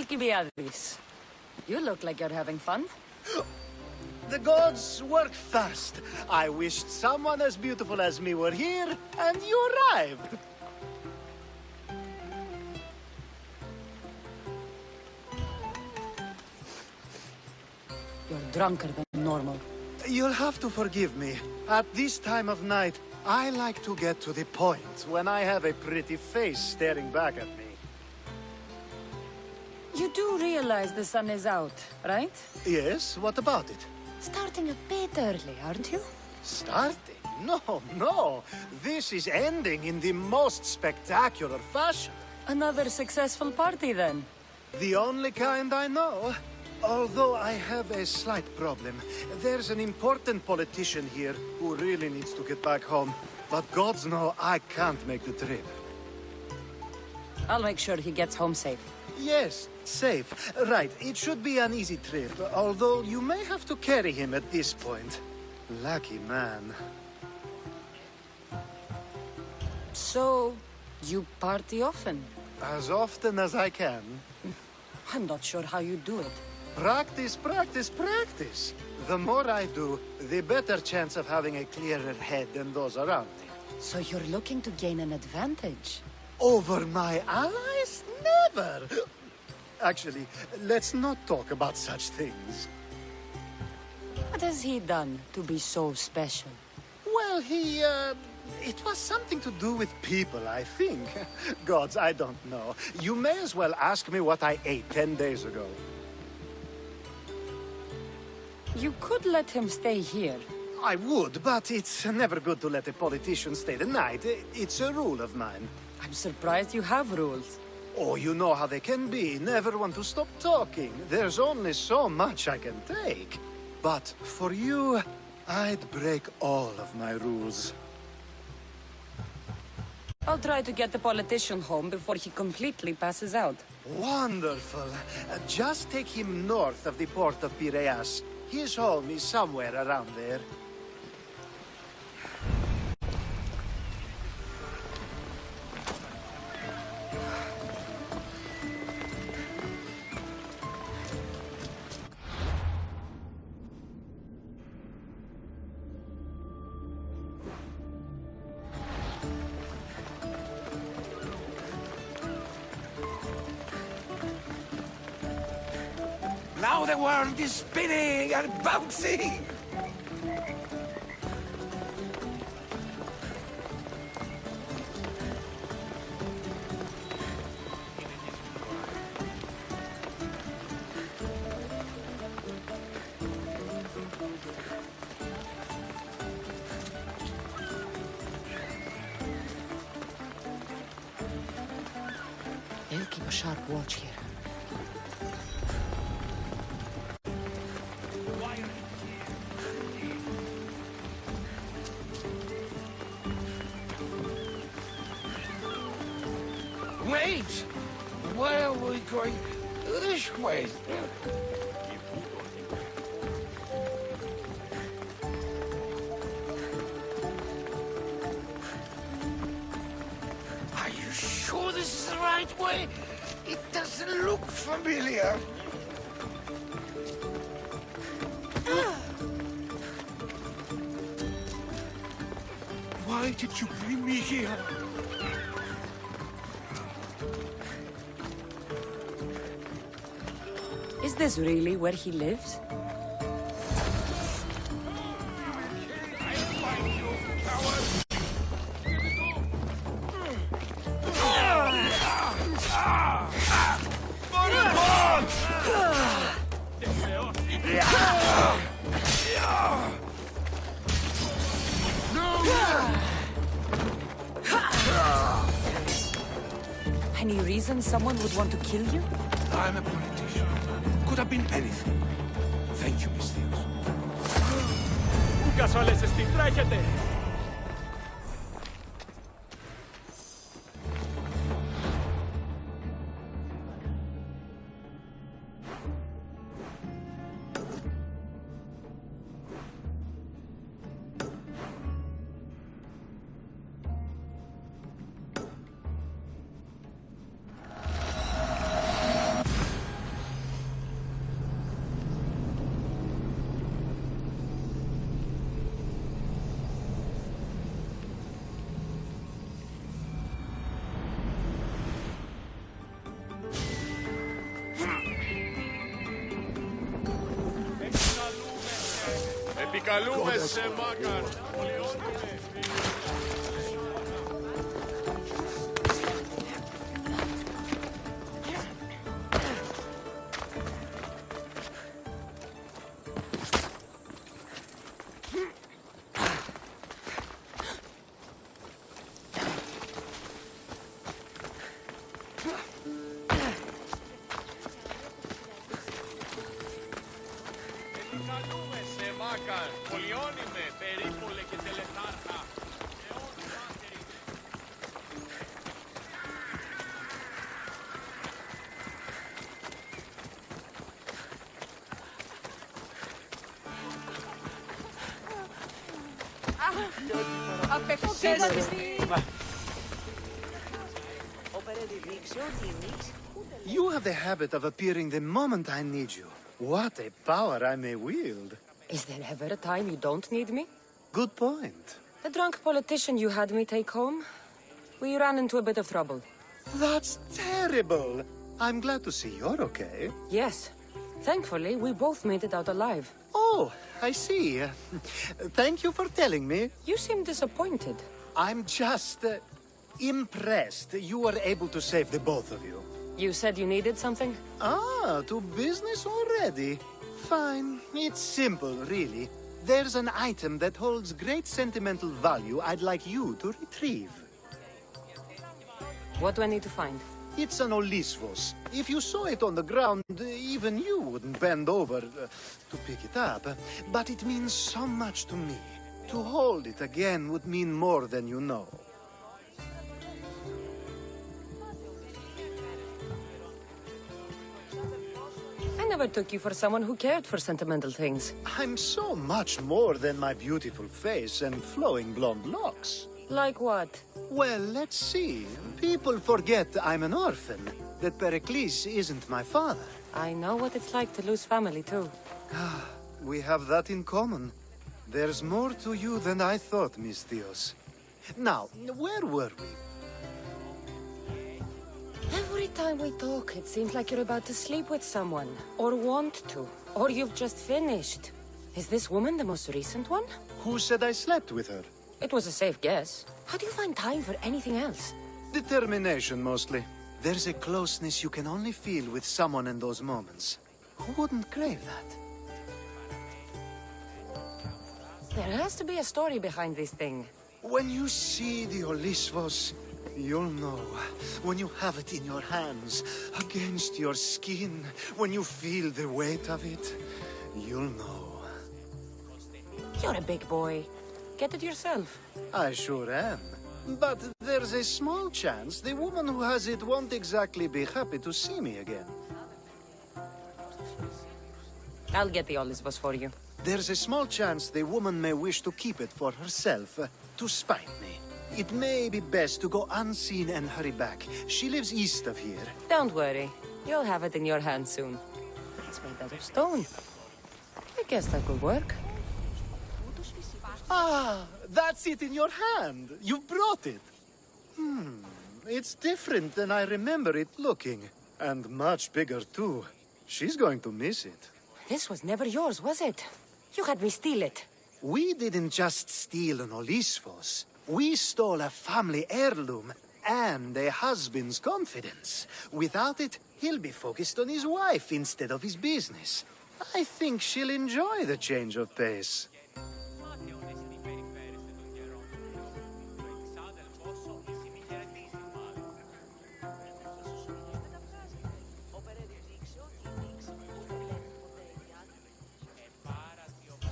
Alcibiades. You look like you're having fun. The gods work fast. I wished someone as beautiful as me were here, and you arrived. You're drunker than normal. You'll have to forgive me. At this time of night, I like to get to the point when I have a pretty face staring back at me. You do realize the sun is out, right? Yes, what about it? Starting a bit early, aren't you? Starting? No. This is ending in the most spectacular fashion. Another successful party, then. The only kind I know. Although I have a slight problem. There's an important politician here who really needs to get back home. But gods know I can't make the trip. I'll make sure he gets home safe. Yes, safe. Right, it should be an easy trip, although you may have to carry him at this point. Lucky man. So, you party often? As often as I can. I'm not sure how you do it. Practice. The more I do, the better chance of having a clearer head than those around me. So you're looking to gain an advantage? Over my allies? Never! Actually, let's not talk about such things. What has he done to be so special? Well, it was something to do with people, I think. Gods, I don't know. You may as well ask me what I ate 10 days ago. You could let him stay here. I would, but it's never good to let a politician stay the night. It's a rule of mine. I'm surprised you have rules. Oh, you know how they can be. Never want to stop talking. There's only so much I can take. But for you, I'd break all of my rules. I'll try to get the politician home before he completely passes out. Wonderful. Just take him north of the port of Piraeus. His home is somewhere around there. Now the world is spinning and bouncing! I'll keep a sharp watch here. Wait! Where are we going? This way. Are you sure this is the right way? It doesn't look familiar. Why did you bring me here? Is this really where he lives? Any reason someone would want to kill you? I'm a politician. Could have been anything. Thank you, Miss Theos. Κασόλες εστι, τρέχετε! Επικαλούμε σε Μάκαρ. Επικαλούμε σε Μάκαρ. Πολιώνυμε, περίπολε και τελετάρχα. You have the habit of appearing the moment I need you. What a power I may wield. Is there ever a time you don't need me? Good point. The drunk politician you had me take home? We ran into a bit of trouble. That's terrible. I'm glad to see you're okay. Yes. Thankfully, we both made it out alive. Oh, I see. Thank you for telling me. You seem disappointed. I'm just impressed you were able to save the both of you. You said you needed something? Ah, to business already. Fine. It's simple, really. There's an item that holds great sentimental value I'd like you to retrieve. What do I need to find? It's an Olisvos. If you saw it on the ground, even you wouldn't bend over to pick it up. But it means so much to me. To hold it again would mean more than you know. I never took you for someone who cared for sentimental things. I'm so much more than my beautiful face and flowing blonde locks. Like what? Well, let's see. People forget I'm an orphan, that Pericles isn't my father. I know what it's like to lose family, too. We have that in common. There's more to you than I thought, Miss Theos. Now, where were we? Every time we talk, it seems like you're about to sleep with someone. Or want to. Or you've just finished. Is this woman the most recent one? Who said I slept with her? It was a safe guess. How do you find time for anything else? Determination, mostly. There's a closeness you can only feel with someone in those moments. Who wouldn't crave that? There has to be a story behind this thing. When you see the Olisvos, you'll know. When you have it in your hands, against your skin, when you feel the weight of it, you'll know. You're a big boy. Get it yourself. I sure am. But there's a small chance the woman who has it won't exactly be happy to see me again. I'll get the Olisvos for you. There's a small chance the woman may wish to keep it for herself, to spite me. It may be best to go unseen and hurry back. She lives east of here. Don't worry. You'll have it in your hand soon. It's made out of stone. I guess that could work. Ah, that's it in your hand. You brought it. It's different than I remember it looking. And much bigger, too. She's going to miss it. This was never yours, was it? You had me steal it. We didn't just steal an Olisvos. We stole a family heirloom and a husband's confidence. Without it, he'll be focused on his wife instead of his business. I think she'll enjoy the change of pace.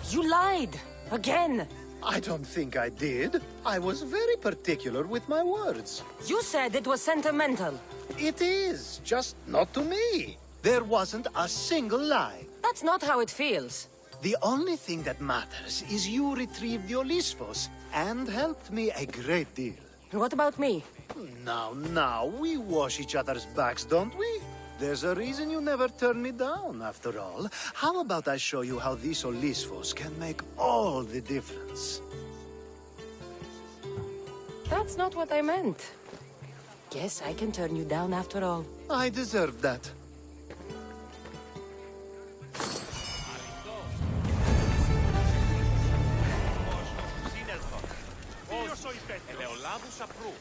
You lied! Again! I don't think I did. I was very particular with my words. You said it was sentimental. It is, just not to me. There wasn't a single lie. That's not how it feels. The only thing that matters is you retrieved the Olisvos and helped me a great deal. And what about me? Now, we wash each other's backs, don't we? There's a reason you never turn me down, after all. How about I show you how these Olisvos can make all the difference? That's not what I meant. Guess I can turn you down after all. I deserve that. κλάδους απρού.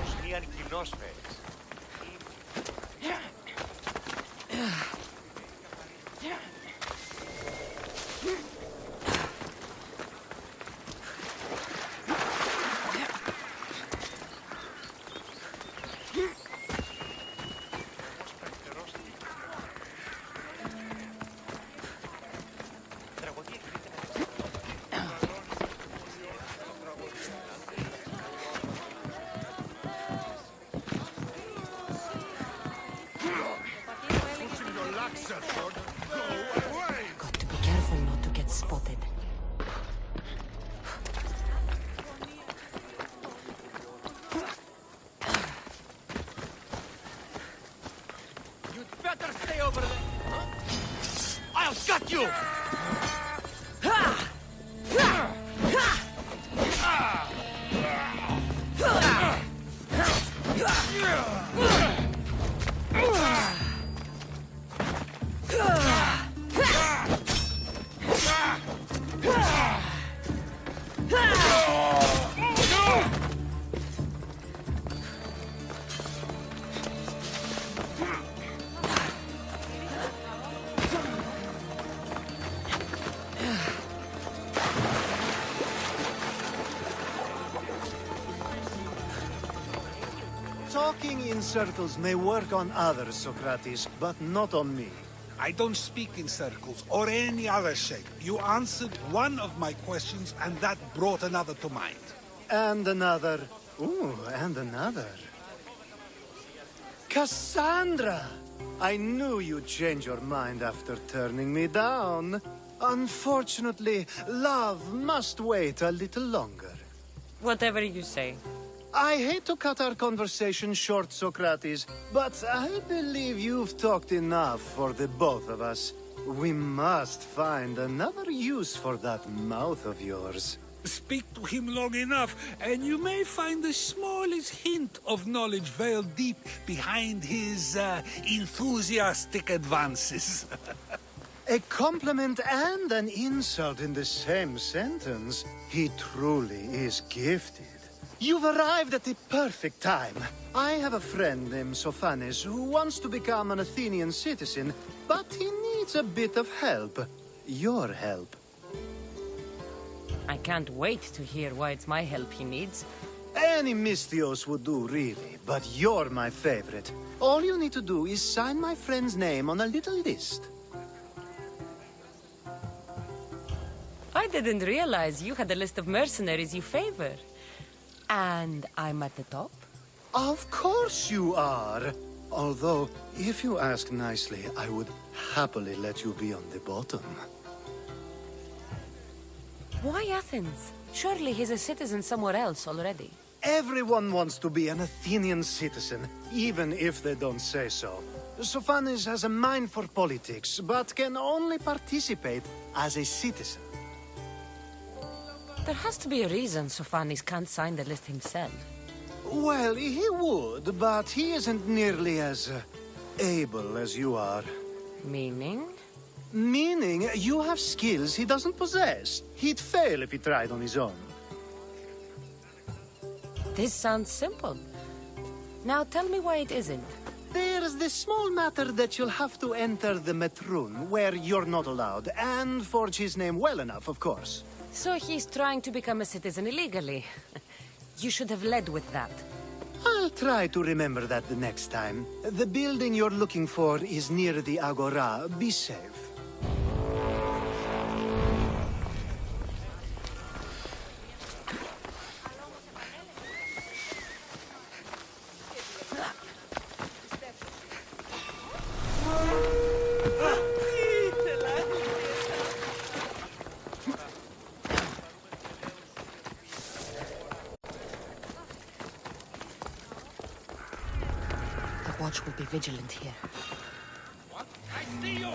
Αποσμίαν κοινόσφαιρες. Got to be careful not to get spotted. You'd better stay over there. Huh? I'll gut you! Talking in circles may work on others, Socrates, but not on me. I don't speak in circles or any other shape. You answered one of my questions, and that brought another to mind. And another. Ooh, and another. Cassandra! I knew you'd change your mind after turning me down. Unfortunately, love must wait a little longer. Whatever you say. I hate to cut our conversation short, Socrates, but I believe you've talked enough for the both of us. We must find another use for that mouth of yours. Speak to him long enough, and you may find the smallest hint of knowledge veiled deep behind his enthusiastic advances. A compliment and an insult in the same sentence. He truly is gifted. You've arrived at the perfect time. I have a friend named Sophanes who wants to become an Athenian citizen, but he needs a bit of help. Your help. I can't wait to hear why it's my help he needs. Any Mystios would do, really, but you're my favorite. All you need to do is sign my friend's name on a little list. I didn't realize you had a list of mercenaries you favor. And I'm at the top? Of course you are. Although, if you ask nicely, I would happily let you be on the bottom. Why Athens? Surely he's a citizen somewhere else already. Everyone wants to be an Athenian citizen, even if they don't say so. Sophanes has a mind for politics, but can only participate as a citizen. There has to be a reason Sophanes can't sign the list himself. Well, he would, but he isn't nearly as able as you are. Meaning? Meaning, you have skills he doesn't possess. He'd fail if he tried on his own. This sounds simple. Now tell me why it isn't. There's this small matter that you'll have to enter the Metroon, where you're not allowed, and forge his name well enough, of course. So he's trying to become a citizen illegally. You should have led with that. I'll try to remember that the next time. The building you're looking for is near the Agora. Be safe. The watch will be vigilant here. What? I see you!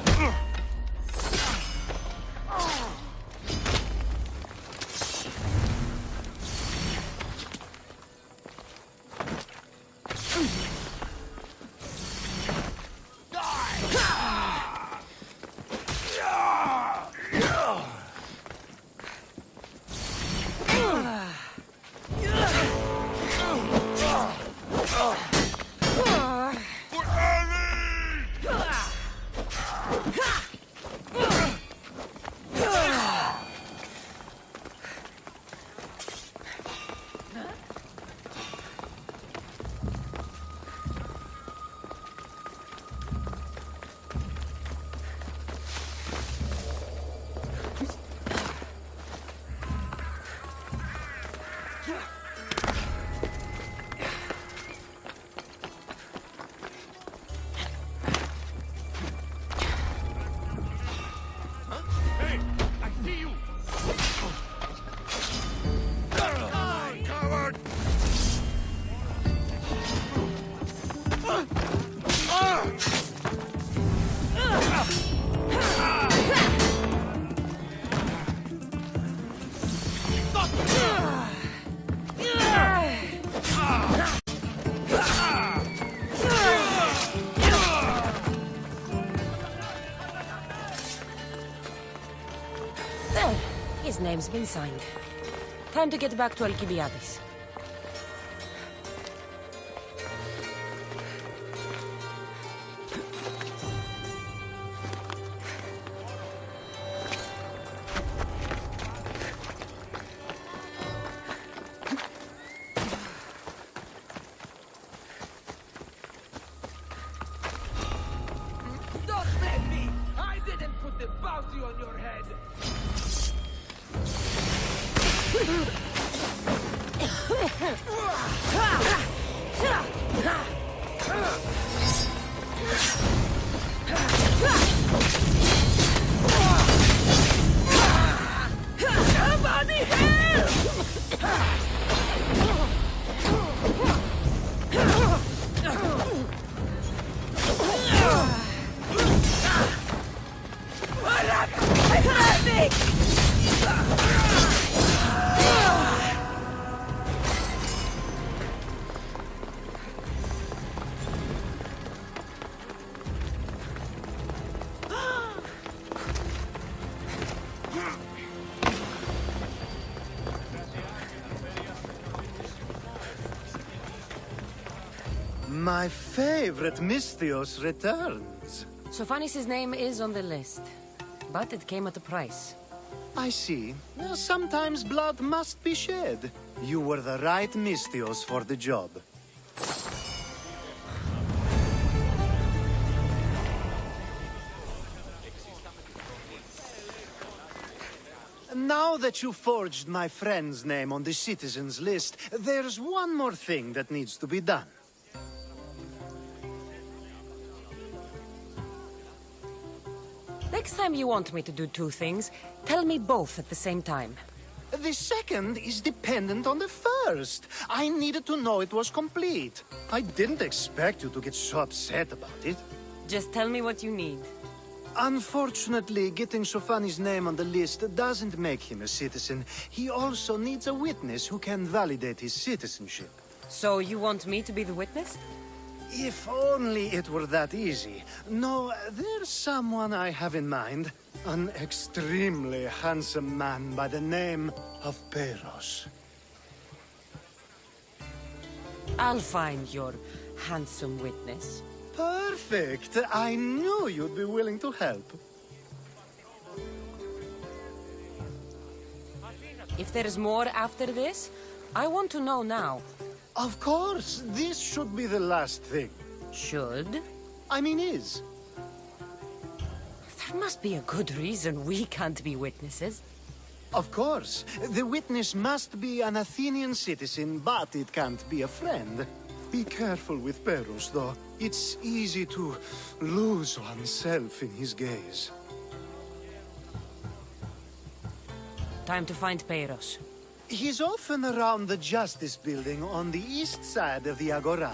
Hey, I see you! Coward! There. His name's been signed. Time to get back to Alcibiades. Don't blame me! I didn't put the bounty on your head! Somebody help! My favorite Misthios returns. Sophanis' name is on the list, but it came at a price. I see. Sometimes blood must be shed. You were the right Misthios for the job. Now that you forged my friend's name on the citizens list, there's one more thing that needs to be done. Next time you want me to do two things, tell me both at the same time. The second is dependent on the first. I needed to know it was complete. I didn't expect you to get so upset about it. Just tell me what you need. Unfortunately, getting Sophanis' name on the list doesn't make him a citizen. He also needs a witness who can validate his citizenship. So you want me to be the witness? If only it were that easy. No, there's someone I have in mind. An extremely handsome man by the name of Peros. I'll find your handsome witness. Perfect! I knew you'd be willing to help. If there's more after this, I want to know now. Of course, this should be the last thing. Should? I mean, is. There must be a good reason we can't be witnesses. Of course. The witness must be an Athenian citizen, but it can't be a friend. Be careful with Peros, though. It's easy to lose oneself in his gaze. Time to find Peros. He's often around the Justice Building on the east side of the Agora.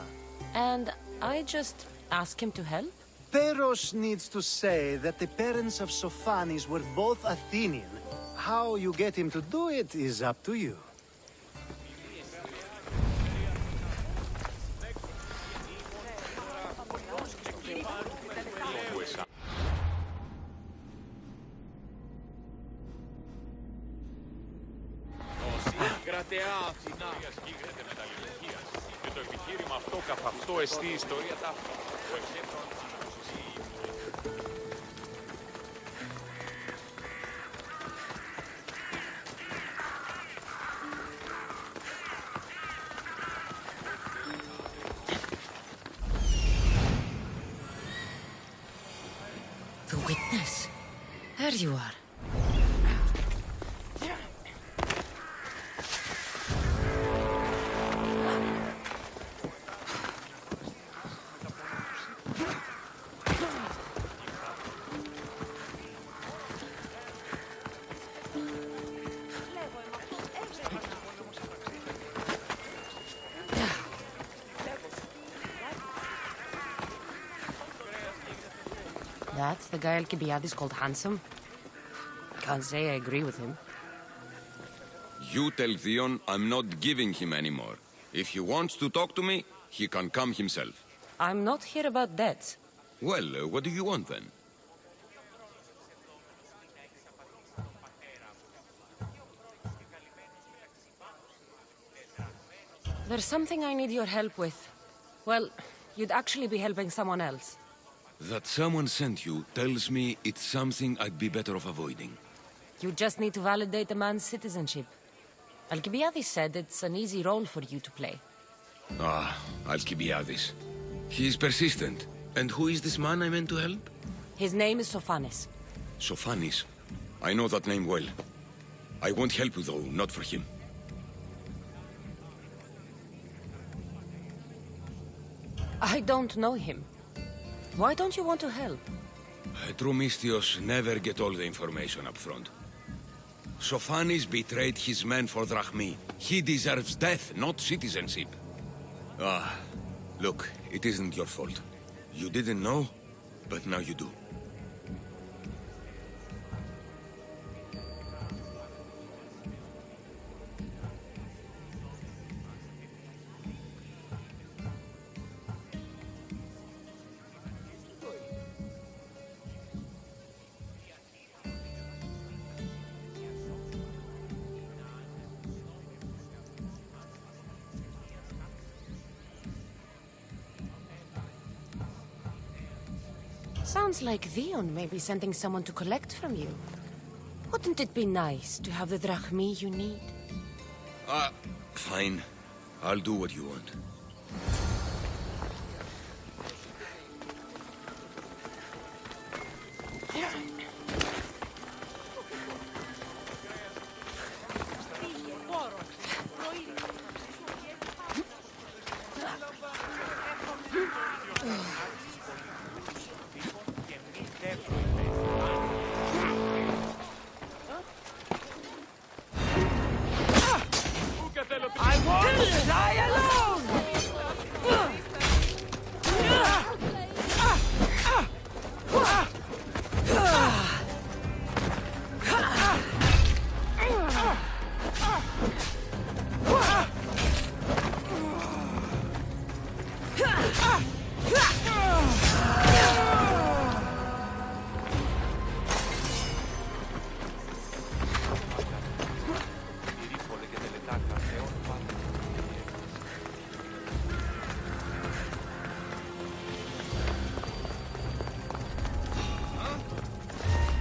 And I just ask him to help? Peros needs to say that the parents of Sophanis were both Athenian. How you get him to do it is up to you. Και το επιχείρημα αυτό καθ' αυτό εστί η ιστορία τα... The witness. There you are. That's the guy Alcibiades called handsome? Can't say I agree with him. You tell Theon I'm not giving him any more. If he wants to talk to me, he can come himself. I'm not here about debts. Well, what do you want then? There's something I need your help with. Well, you'd actually be helping someone else. That someone sent you tells me it's something I'd be better off avoiding. You just need to validate a man's citizenship. Alcibiades said it's an easy role for you to play. Ah, Alcibiades. He's persistent. And who is this man I meant to help? His name is Sophanes. Sophanis. I know that name well. I won't help you though, not for him. I don't know him. Why don't you want to help? True Mystios never get all the information up front. Sophanis betrayed his men for Drachmi. He deserves death, not citizenship. Ah, look, it isn't your fault. You didn't know, but now you do. Sounds like Theon may be sending someone to collect from you. Wouldn't it be nice to have the drachmi you need? Fine. I'll do what you want.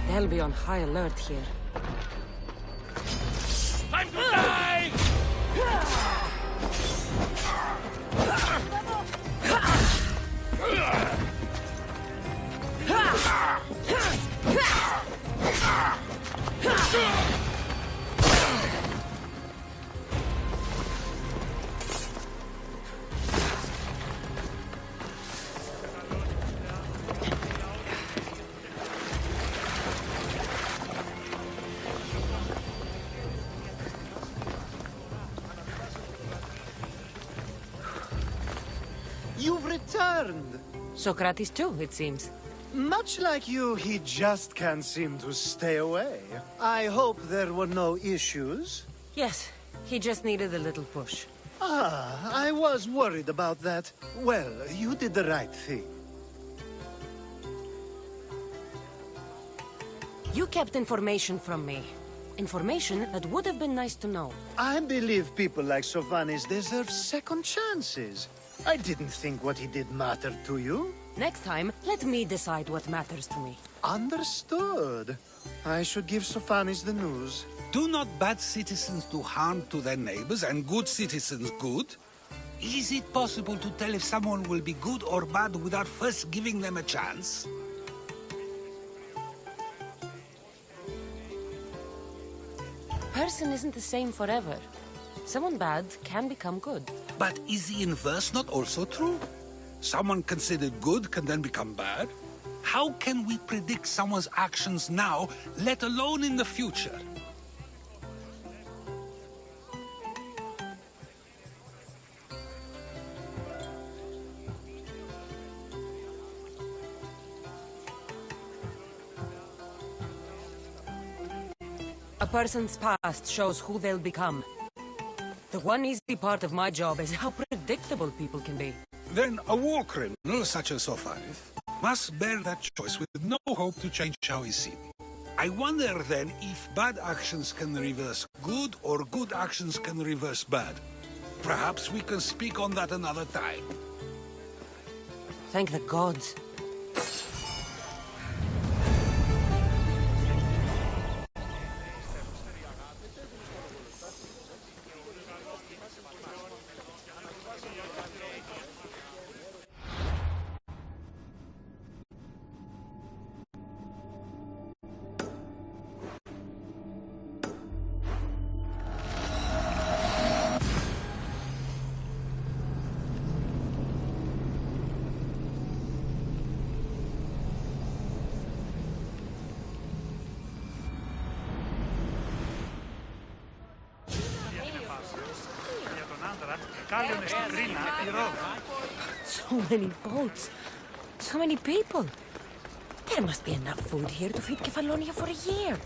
They'll be on high alert here. Time to die! You've returned! Socrates too, it seems. Much like you, he just can't seem to stay away. I hope there were no issues. Yes, he just needed a little push. Ah, I was worried about that. Well, you did the right thing. You kept information from me. Information that would have been nice to know. I believe people like Sophanis deserve second chances. I didn't think what he did mattered to you. Next time, let me decide what matters to me. Understood. I should give Sophanis the news. Do not bad citizens do harm to their neighbors and good citizens good? Is it possible to tell if someone will be good or bad without first giving them a chance? Person isn't the same forever. Someone bad can become good. But is the inverse not also true? Someone considered good can then become bad? How can we predict someone's actions now, let alone in the future? A person's past shows who they'll become. The one easy part of my job is how predictable people can be. Then a war criminal such as Sofanis must bear that choice with no hope to change how he's seen. I wonder then if bad actions can reverse good or good actions can reverse bad. Perhaps we can speak on that another time. Thank the gods. So many boats. So many people. There must be enough food here to feed Kefalonia for a year.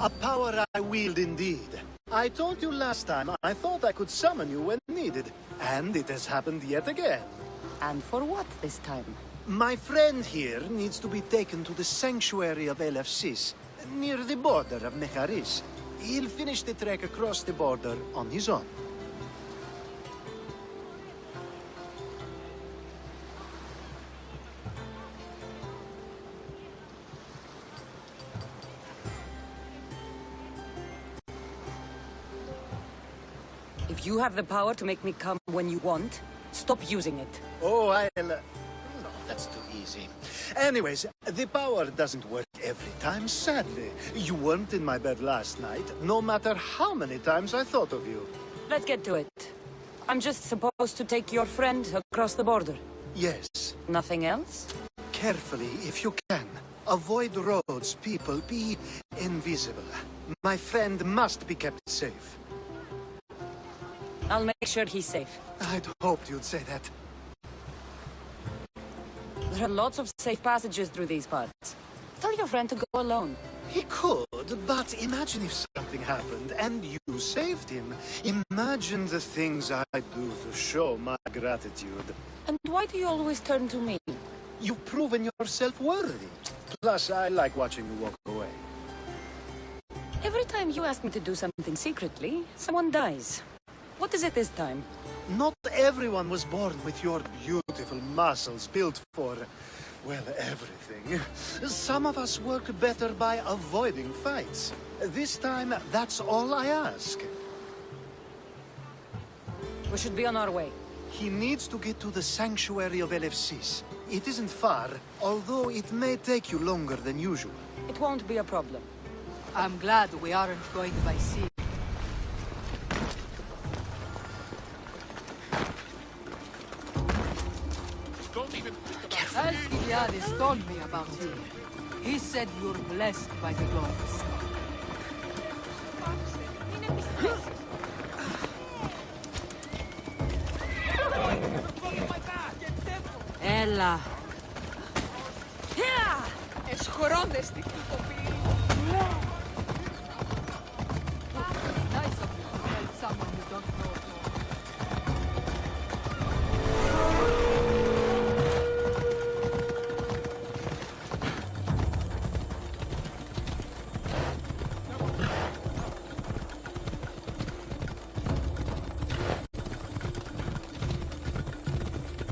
A power I wield indeed. I told you last time I thought I could summon you when needed, and it has happened yet again. And for what this time? My friend here needs to be taken to the sanctuary of Elefsis, near the border of Mecharis. He'll finish the trek across the border on his own. If you have the power to make me come when you want, stop using it. Oh, No, that's too easy. Anyways, the power doesn't work every time, sadly. You weren't in my bed last night, no matter how many times I thought of you. Let's get to it. I'm just supposed to take your friend across the border. Yes. Nothing else? Carefully, if you can. Avoid roads, people, be invisible. My friend must be kept safe. I'll make sure he's safe. I'd hoped you'd say that. There are lots of safe passages through these parts. Tell your friend to go alone. He could, but imagine if something happened and you saved him. Imagine the things I'd do to show my gratitude. And why do you always turn to me? You've proven yourself worthy. Plus, I like watching you walk away. Every time you ask me to do something secretly, someone dies. What is it this time? Not everyone was born with your beautiful muscles built for, well, everything. Some of us work better by avoiding fights. This time, that's all I ask. We should be on our way. He needs to get to the sanctuary of Elefsis. It isn't far, although it may take you longer than usual. It won't be a problem. I'm glad we aren't going by sea. Don't even think about it. Alcibiades told me about you. He said you're blessed by the gods. Έλα. Εσχωρώνες τι τυποποιεί. Nice of you to help someone you don't know.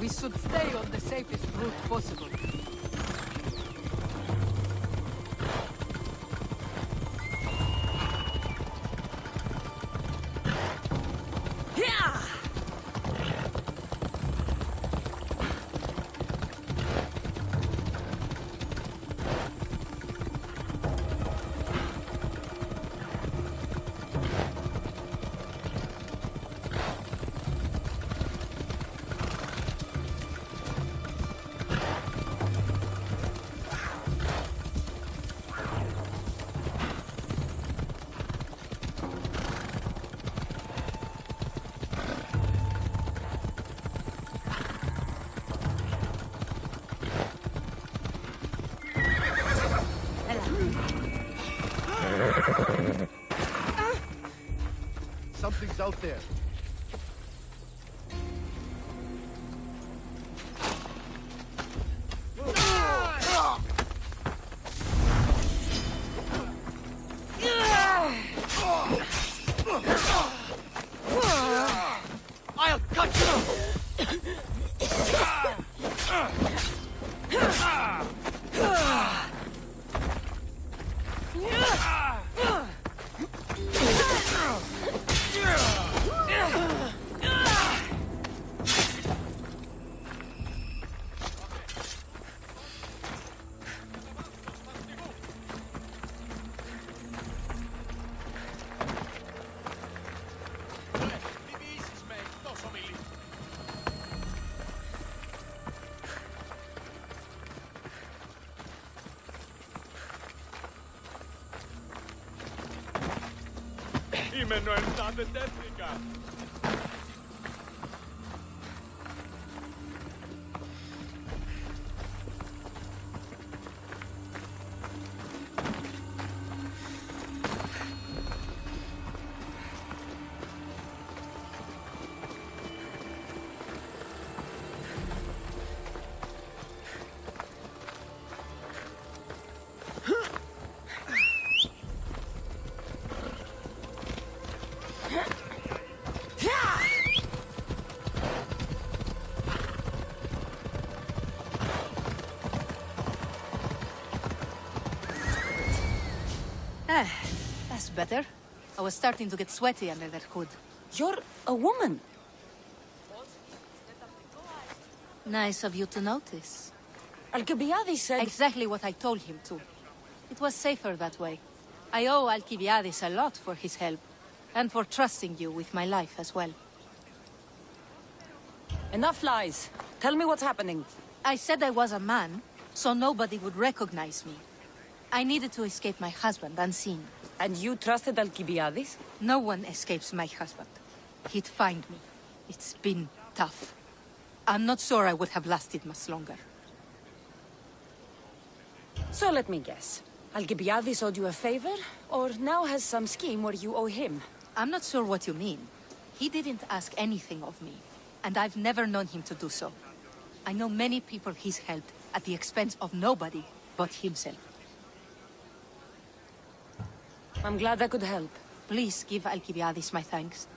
We should stay on the safest route possible. Something's out there. I'll cut you! Είμαι νοερτά, δεν τέθηκα. That's better. I was starting to get sweaty under that hood. You're a woman. Nice of you to notice. Alcibiades said... Exactly what I told him to. It was safer that way. I owe Alcibiades a lot for his help, and for trusting you with my life as well. Enough lies. Tell me what's happening. I said I was a man, so nobody would recognize me. I needed to escape my husband unseen. And you trusted Alcibiades? No one escapes my husband. He'd find me. It's been tough. I'm not sure I would have lasted much longer. So let me guess. Alcibiades owed you a favor, or now has some scheme where you owe him? I'm not sure what you mean. He didn't ask anything of me, and I've never known him to do so. I know many people he's helped at the expense of nobody but himself. I'm glad I could help. Please give Alcibiades my thanks.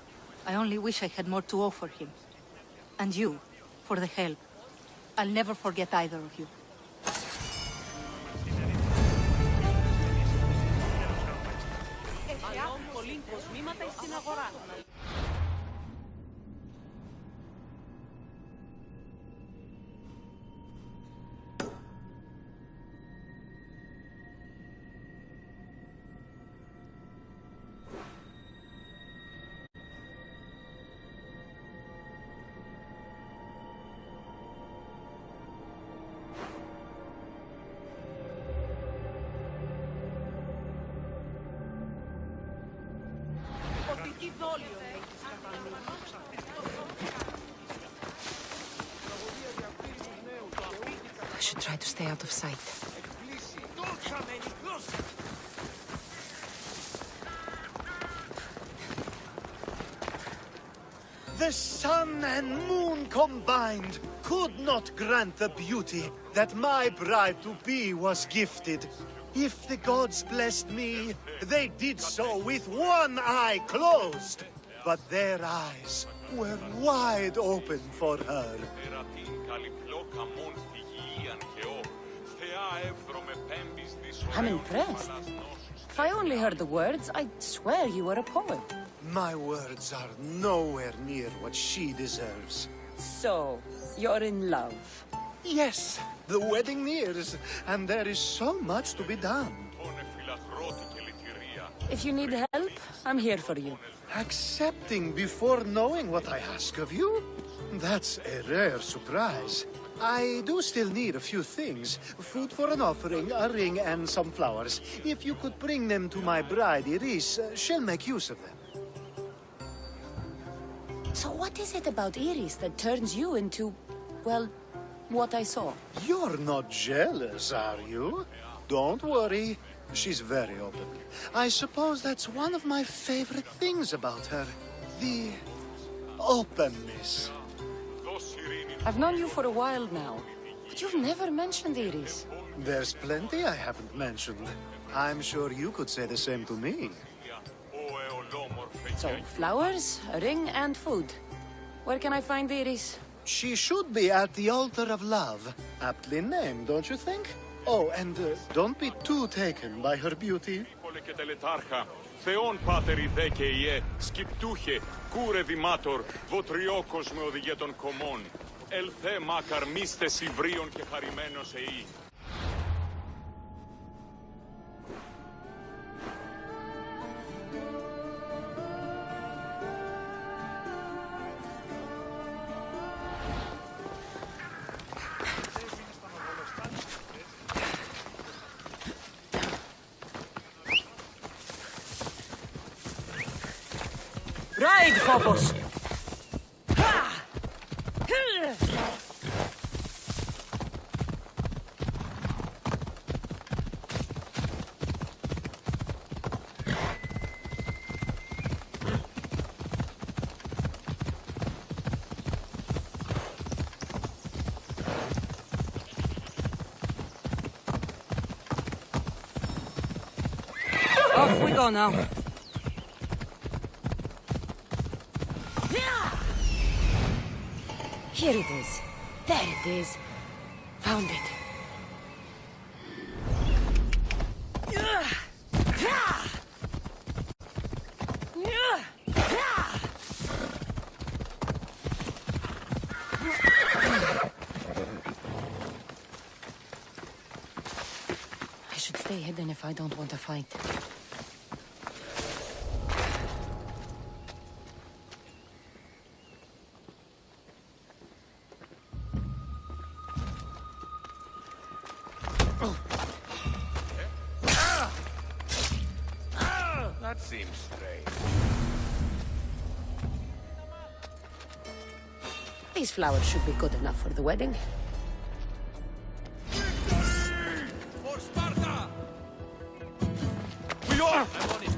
I only wish I had more to offer him. And you, for the help. I'll never forget either of you. I should try to stay out of sight. The sun and moon combined could not grant the beauty that my bride-to-be was gifted. If the gods blessed me, they did so with one eye closed. But their eyes were wide open for her. I'm impressed. If I only heard the words, I'd swear you were a poet. My words are nowhere near what she deserves. So, you're in love. Yes, the wedding nears, and there is so much to be done. If you need help, I'm here for you. Accepting before knowing what I ask of you? That's a rare surprise. I do still need a few things. Food for an offering, a ring, and some flowers. If you could bring them to my bride, Iris, she'll make use of them. So what is it about Iris that turns you into, well, what I saw? You're not jealous, are you? Don't worry. She's very open. I suppose that's one of my favorite things about her. The openness. I've known you for a while now, but you've never mentioned Iris. There's plenty I haven't mentioned. I'm sure you could say the same to me. So, flowers, a ring, and food. Where can I find Iris? She should be at the altar of love. Aptly named, don't you think? Oh, and don't be too taken by her beauty. Θεόν πάτερ ιδέ και ιέ, σκυπτούχε, κούρε δημάτορ, βοτριόκος με οδηγέ των κομμών. Ελθέ μάκαρ μίστες υβρίων και χαρημένος εή. Ride, Phobos! Off we go now. Here it is. There it is. Found it. I should stay hidden if I don't want to fight. That seems strange. These flowers should be good enough for the wedding. For Sparta! We are! I'm on it.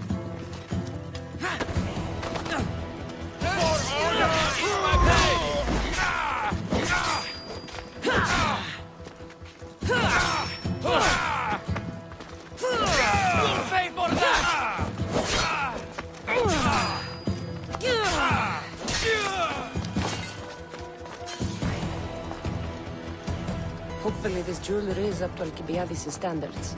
For honor is my You'll pay for that! Hopefully this jewelry is up to Alcibiades' standards.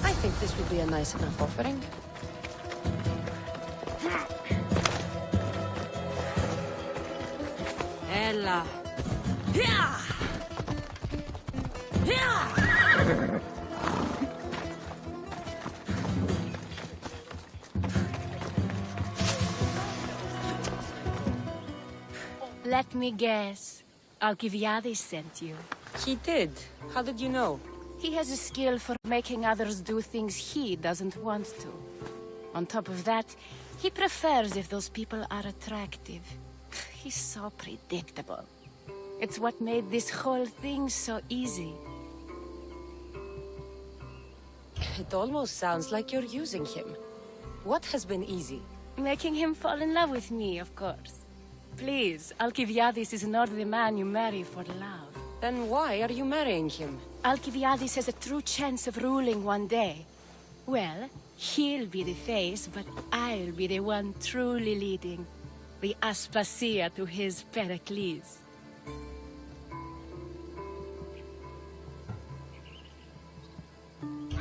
I think this would be a nice enough offering. Ella. Let me guess. Alcibiades sent you. He did. How did you know? He has a skill for making others do things he doesn't want to. On top of that, he prefers if those people are attractive. He's so predictable. It's what made this whole thing so easy. It almost sounds like you're using him. What has been easy? Making him fall in love with me, of course. Please, Alcibiades is not the man you marry for love. Then why are you marrying him? Alcibiades has a true chance of ruling one day. Well, he'll be the face, but I'll be the one truly leading. The Aspasia to his Pericles.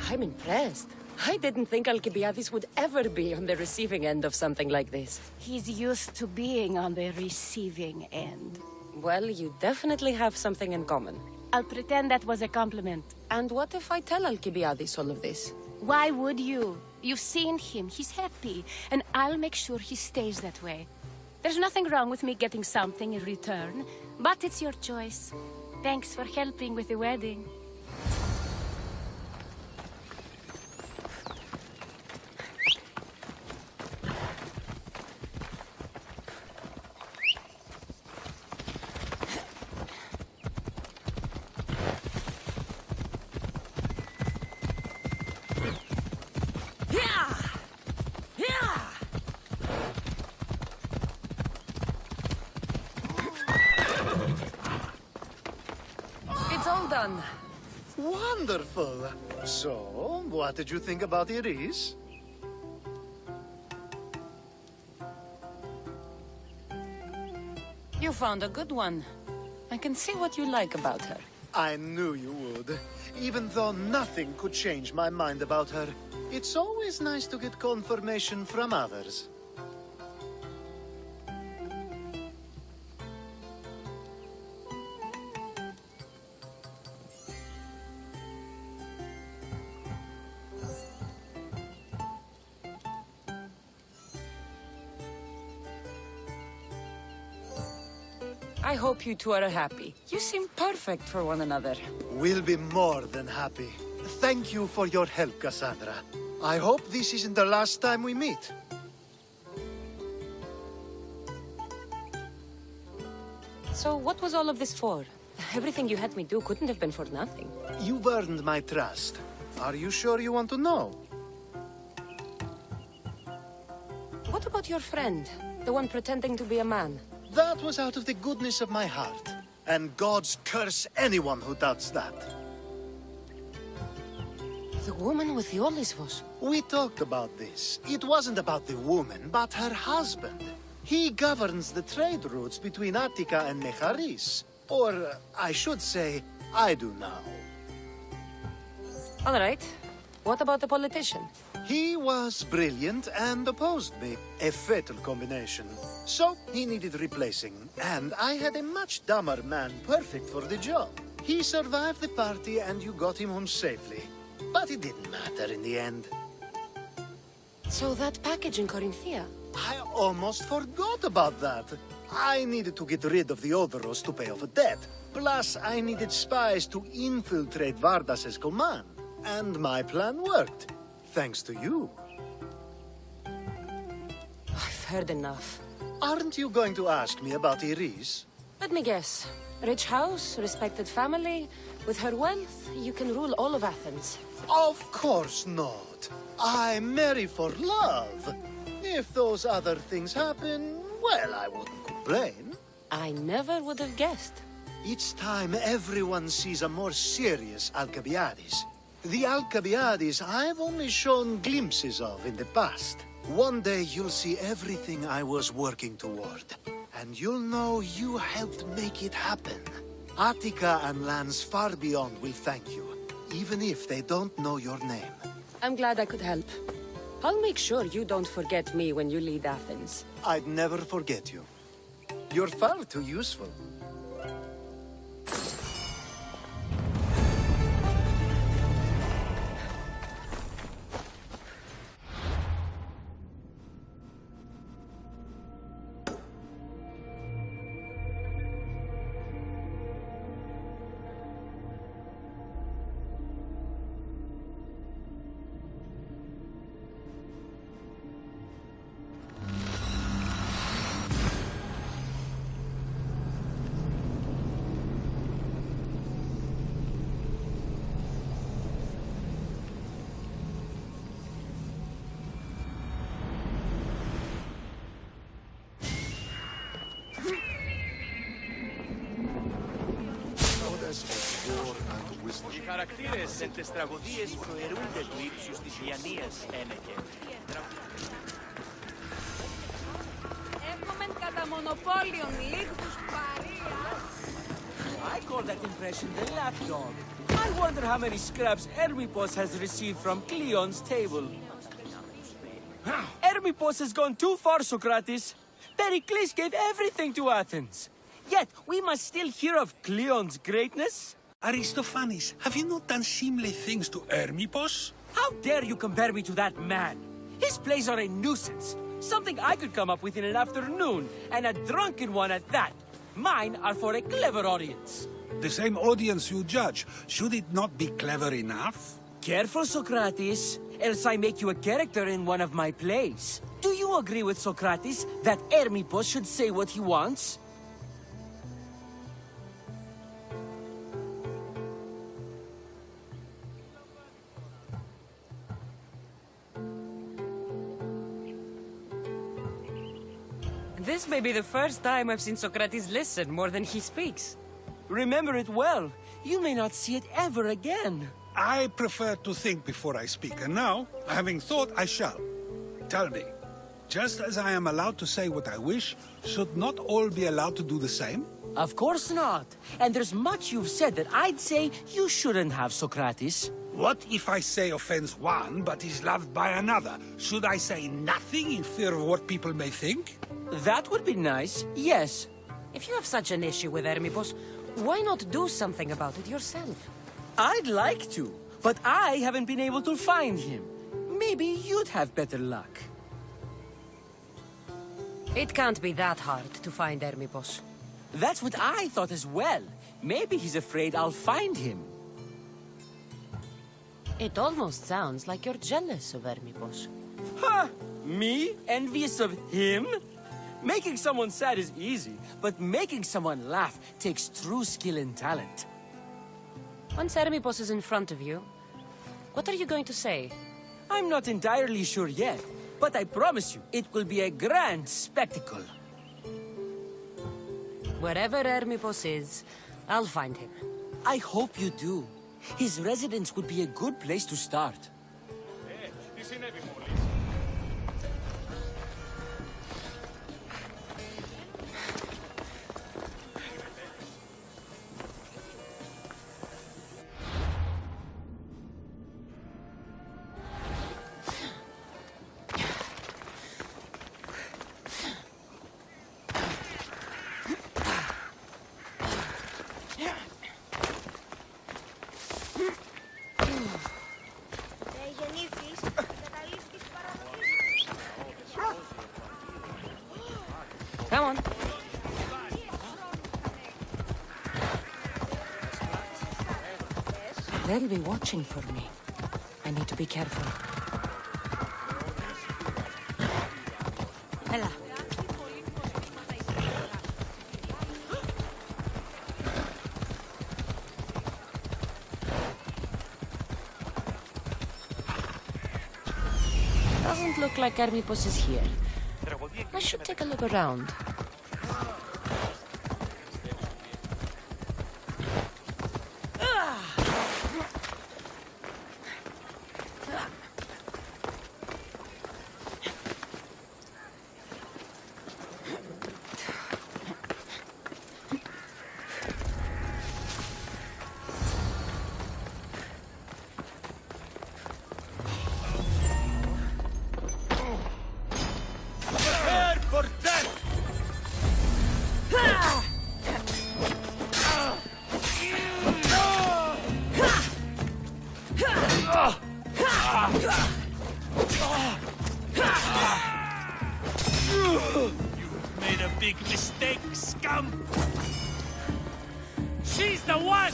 I'm impressed. I didn't think Alcibiades would ever be on the receiving end of something like this. He's used to being on the receiving end. Well, you definitely have something in common. I'll pretend that was a compliment. And what if I tell Alcibiades all of this? Why would you? You've seen him, he's happy, and I'll make sure he stays that way. There's nothing wrong with me getting something in return, but it's your choice. Thanks for helping with the wedding. It's all done. Wonderful. So, what did you think about Iris? You found a good one. I can see what you like about her. I knew you would. Even though nothing could change my mind about her, it's always nice to get confirmation from others. I hope you two are happy. You seem perfect for one another. We'll be more than happy. Thank you for your help, Cassandra. I hope this isn't the last time we meet. So what was all of this for? Everything you had me do couldn't have been for nothing. You've earned my trust. Are you sure you want to know? What about your friend? The one pretending to be a man? That was out of the goodness of my heart. And gods curse anyone who doubts that. The woman with the Olisvos. We talked about this. It wasn't about the woman, but her husband. He governs the trade routes between Attica and Mecharis. Or, I should say, I do now. All right. What about the politician? He was brilliant and opposed me. A fatal combination. So, he needed replacing. And I had a much dumber man perfect for the job. He survived the party and you got him home safely. But it didn't matter in the end. So that package in Corinthia? I almost forgot about that. I needed to get rid of the Odoros to pay off a debt. Plus, I needed spies to infiltrate Vardas's command. And my plan worked. Thanks to you. I've heard enough. Aren't you going to ask me about Iris? Let me guess. Rich house, respected family. With her wealth, you can rule all of Athens. Of course not. I marry for love. If those other things happen, well, I wouldn't complain. I never would have guessed. It's time everyone sees a more serious Alcibiades. The Alcibiades I've only shown glimpses of in the past. One day you'll see everything I was working toward. And you'll know you helped make it happen. Attica and lands far beyond will thank you, even if they don't know your name. I'm glad I could help. I'll make sure you don't forget me when you lead Athens. I'd never forget you. You're far too useful. Οι χαρακτήρες εν τες τραγωδίες προαιρούνται του ύψους της Ιαννίας, ένεκε. Έχουμε κατά μονοπόλιον λίγους παρία. I call that impression the lapdog. I wonder how many scraps Hermippos has received from Cleon's table. Hermippos has gone too far, Socrates. Pericles gave everything to Athens. Yet, we must still hear of Cleon's greatness. Aristophanes, have you not done seemly things to Hermippos? How dare you compare me to that man? His plays are a nuisance. Something I could come up with in an afternoon, and a drunken one at that. Mine are for a clever audience. The same audience you judge. Should it not be clever enough? Careful, Socrates, else I make you a character in one of my plays. Do you agree with Socrates that Hermippos should say what he wants? This may be the first time I've seen Socrates listen more than he speaks. Remember it well. You may not see it ever again. I prefer to think before I speak, and now, having thought, I shall. Tell me, just as I am allowed to say what I wish, should not all be allowed to do the same? Of course not. And there's much you've said that I'd say you shouldn't have, Socrates. What if I say offends one, but is loved by another? Should I say nothing in fear of what people may think? That would be nice, yes. If you have such an issue with Hermippos, why not do something about it yourself? I'd like to, but I haven't been able to find him. Maybe you'd have better luck. It can't be that hard to find Hermippos. That's what I thought as well. Maybe he's afraid I'll find him. It almost sounds like you're jealous of Hermippos. Ha! Me? Envious of him? Making someone sad is easy, but making someone laugh takes true skill and talent. Once Hermippos is in front of you, what are you going to say? I'm not entirely sure yet, but I promise you, it will be a grand spectacle. Wherever Hermippos is, I'll find him. I hope you do. His residence would be a good place to start. Τι συνέβη μόλις? Come on. They'll be watching for me. I need to be careful. Ella. Doesn't look like Hermippos is here. I should take a look around. Made a big mistake, scum! She's the one!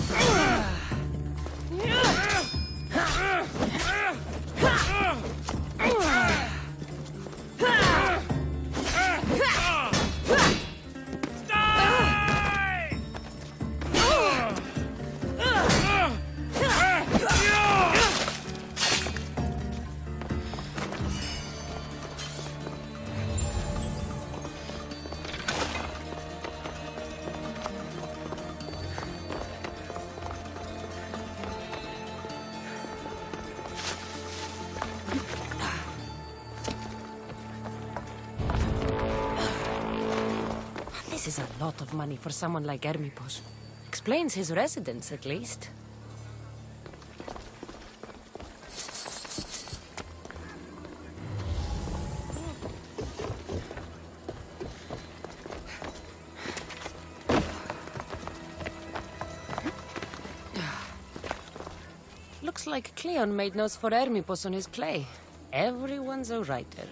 This is a lot of money for someone like Hermippos. Explains his residence, at least. Looks like Cleon made notes for Hermippos on his play. Everyone's a writer.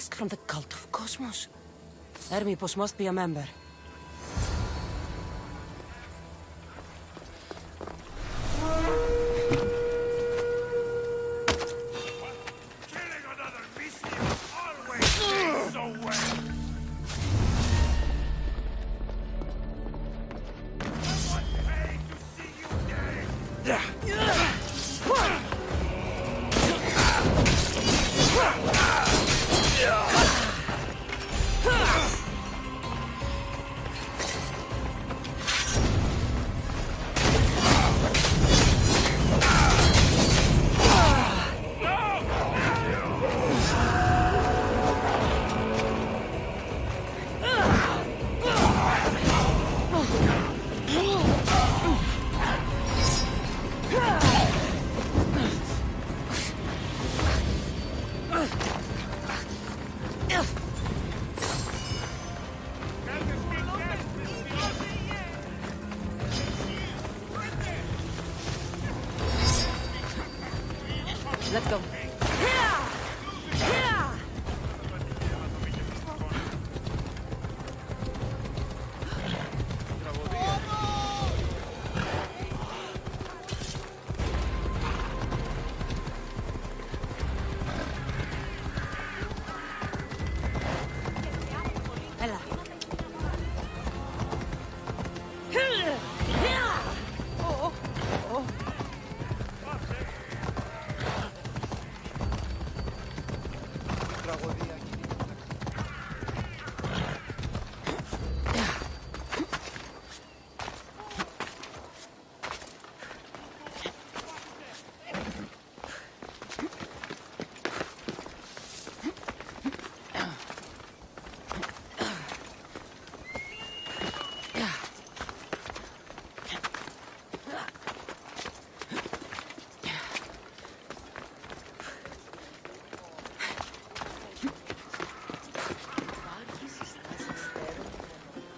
mask from the cult of Cosmos. Hermipos must be a member. Killing another Mistio always tastes so well. Someone paid to see you dead. Let's go.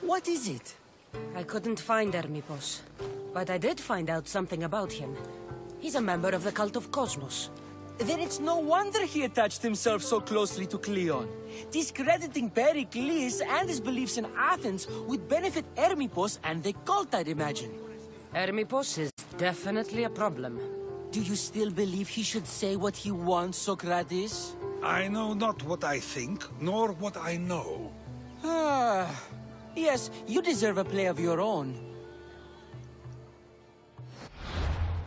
What is it? I couldn't find Hermipos, but I did find out something about him. He's a member of the cult of Cosmos. Then it's no wonder he attached himself so closely to Cleon. Discrediting Pericles and his beliefs in Athens would benefit Hermipos and the cult, I'd imagine. Hermipos is definitely a problem. Do you still believe he should say what he wants, Socrates? I know not what I think, nor what I know. Ah, yes, you deserve a play of your own.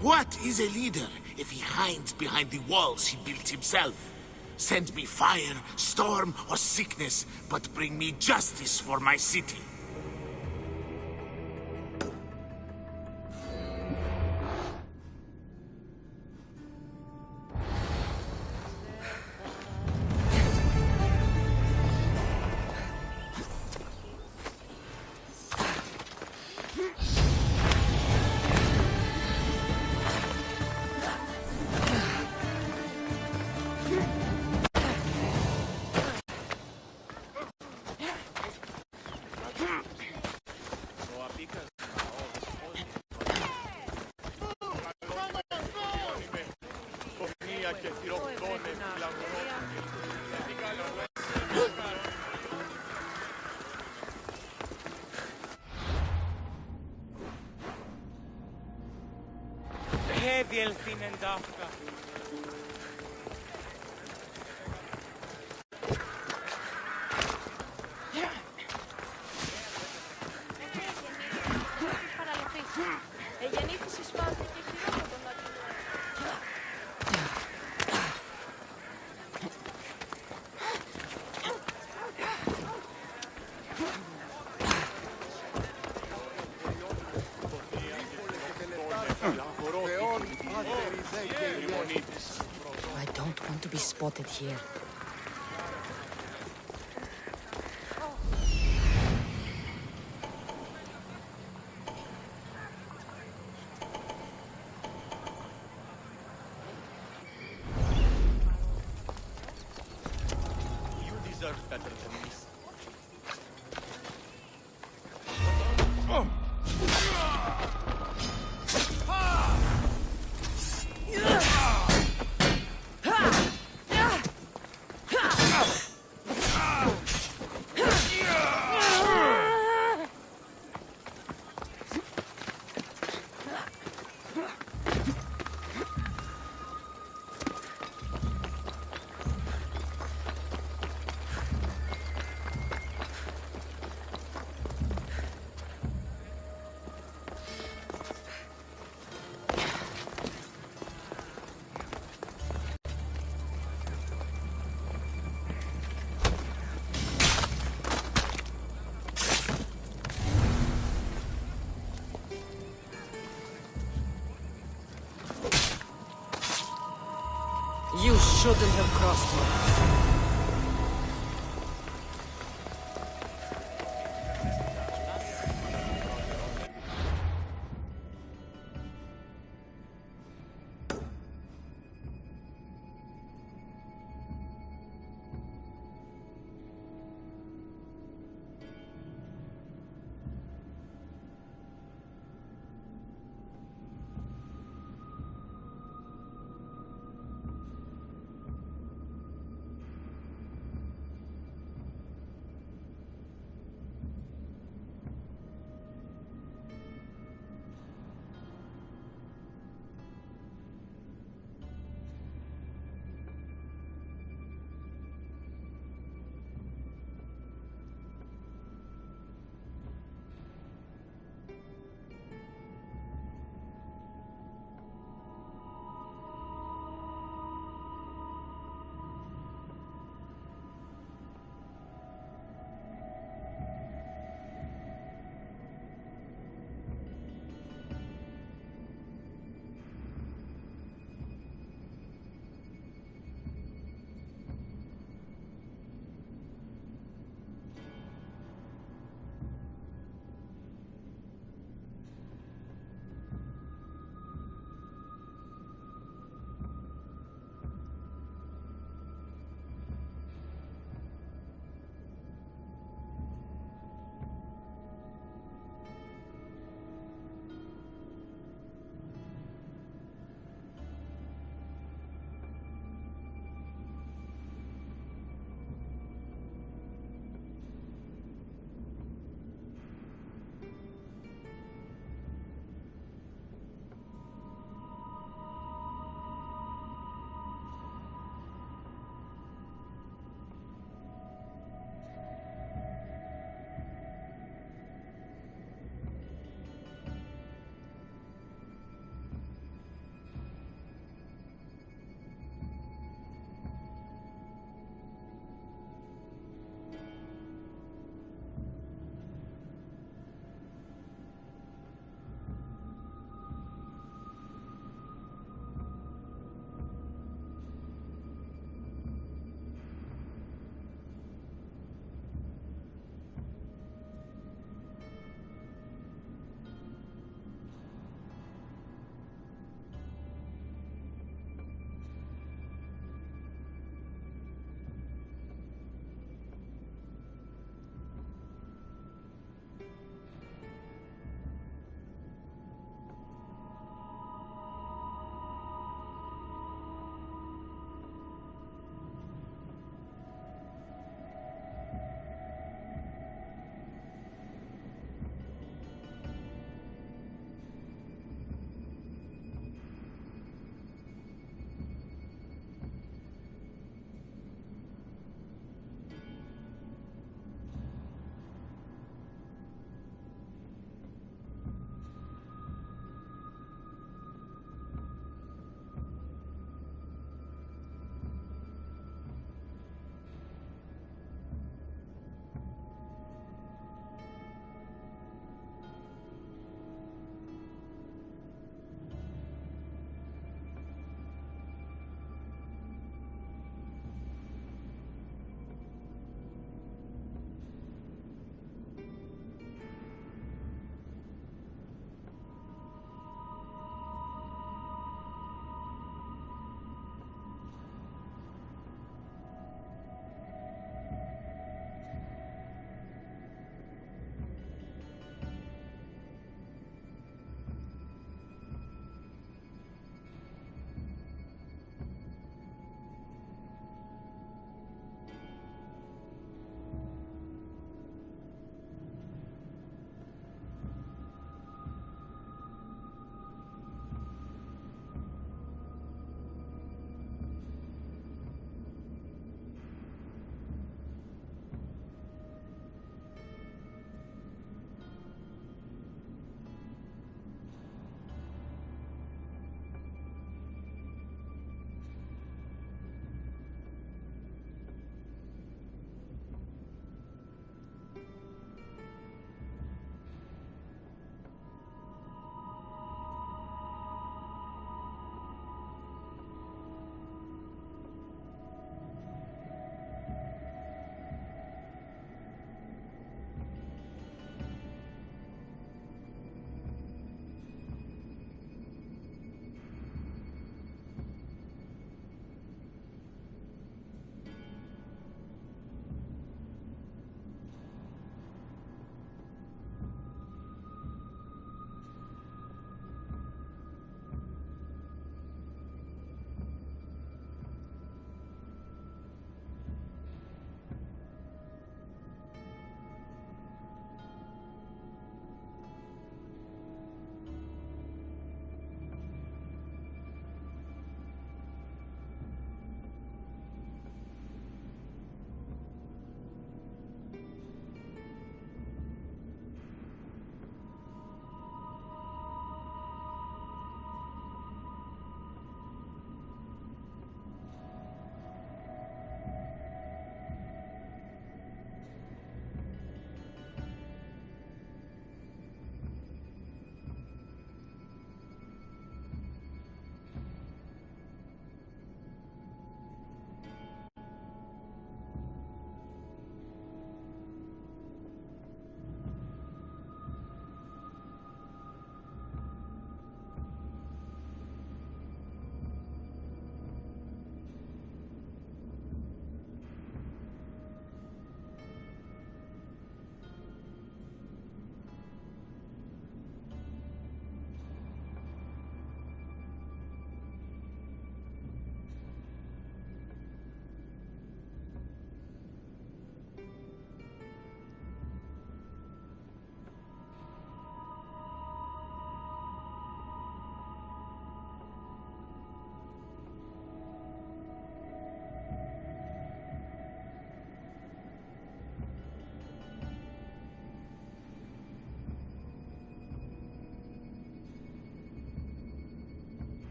What is a leader if he hides behind the walls he built himself? Send me fire, storm, or sickness, but bring me justice for my city. I don't want to be spotted here. You deserve better than this. shouldn't have crossed me.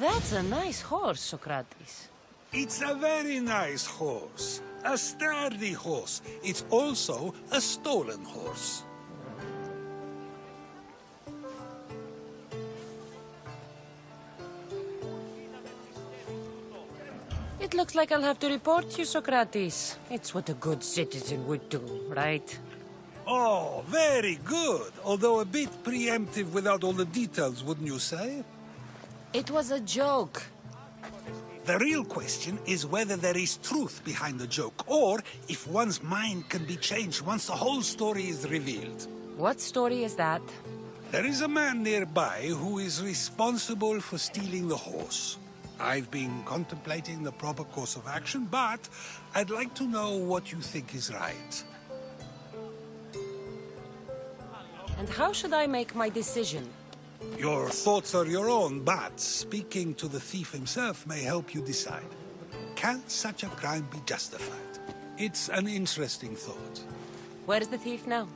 That's a nice horse, Socrates. It's a very nice horse. A sturdy horse. It's also a stolen horse. It looks like I'll have to report you, Socrates. It's what a good citizen would do, right? Oh, very good. Although a bit preemptive without all the details, wouldn't you say? It was a joke. The real question is whether there is truth behind the joke, or if one's mind can be changed once the whole story is revealed. What story is that? There is a man nearby who is responsible for stealing the horse. I've been contemplating the proper course of action, but I'd like to know what you think is right. And how should I make my decision? Your thoughts are your own, but speaking to the thief himself may help you decide. Can such a crime be justified? It's an interesting thought. Where's the thief now?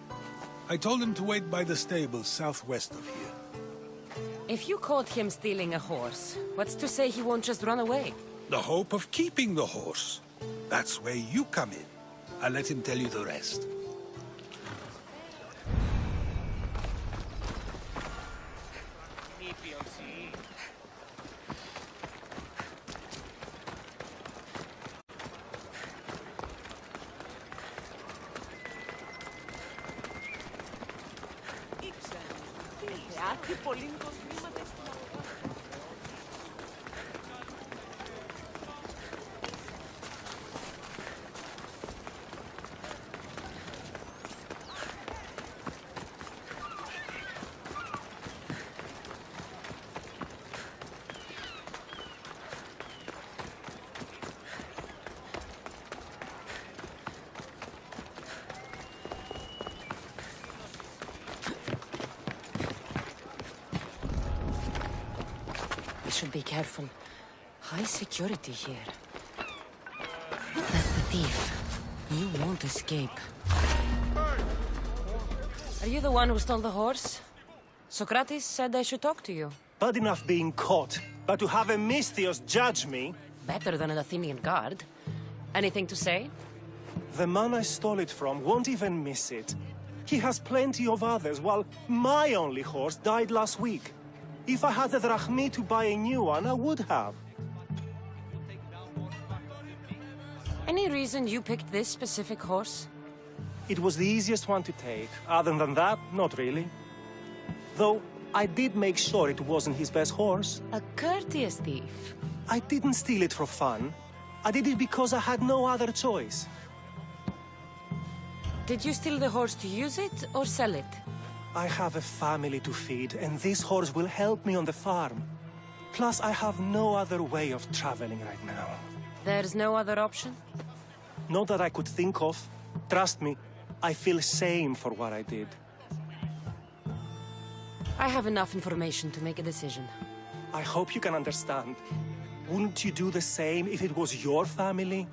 I told him to wait by the stables southwest of here. If you caught him stealing a horse, what's to say he won't just run away? The hope of keeping the horse. That's where you come in. I'll let him tell you the rest. I should be careful. High security here. That's the thief. You won't escape. Are you the one who stole the horse? Socrates said I should talk to you. Bad enough being caught, but to have a Misthios judge me... Better than an Athenian guard. Anything to say? The man I stole it from won't even miss it. He has plenty of others, while my only horse died last week. If I had the drachmi to buy a new one, I would have. Any reason you picked this specific horse? It was the easiest one to take. Other than that, not really. Though, I did make sure it wasn't his best horse. A courteous thief. I didn't steal it for fun. I did it because I had no other choice. Did you steal the horse to use it or sell it? I have a family to feed, and this horse will help me on the farm. Plus, I have no other way of traveling right now. There's no other option? Not that I could think of. Trust me, I feel shame for what I did. I have enough information to make a decision. I hope you can understand. Wouldn't you do the same if it was your family?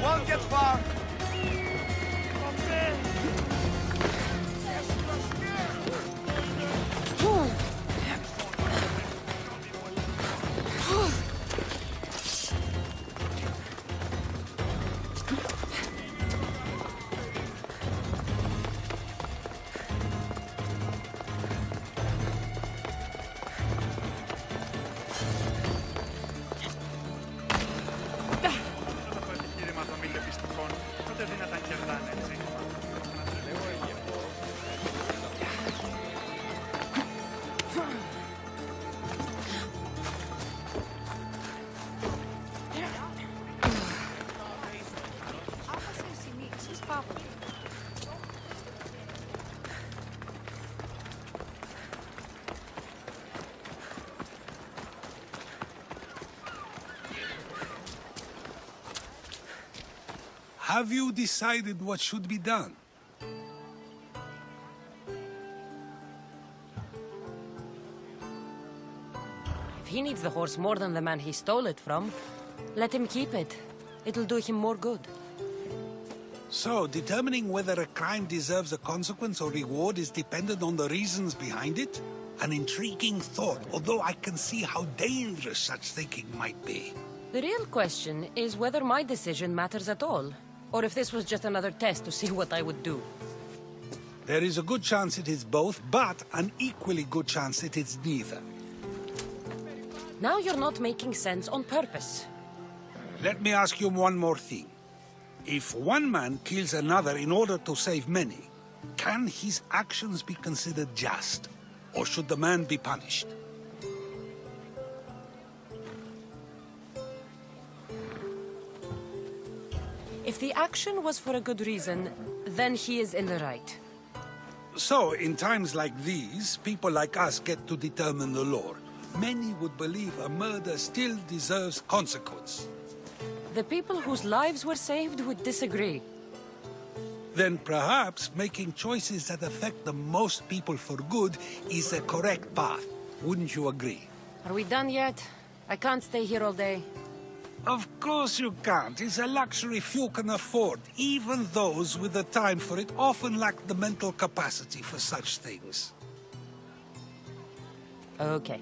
Won't get far. Have you decided what should be done? If he needs the horse more than the man he stole it from, let him keep it. It'll do him more good. So, determining whether a crime deserves a consequence or reward is dependent on the reasons behind it? An intriguing thought, although I can see how dangerous such thinking might be. The real question is whether my decision matters at all, or if this was just another test to see what I would do. There is a good chance it is both, but an equally good chance it is neither. Now you're not making sense on purpose. Let me ask you one more thing. If one man kills another in order to save many, can his actions be considered just? Or should the man be punished? If the action was for a good reason, then he is in the right. So, in times like these, people like us get to determine the law. Many would believe a murder still deserves consequence. The people whose lives were saved would disagree. Then perhaps making choices that affect the most people for good is the correct path. Wouldn't you agree? Are we done yet? I can't stay here all day. Of course you can't. It's a luxury few can afford. Even those with the time for it often lack the mental capacity for such things. Okay.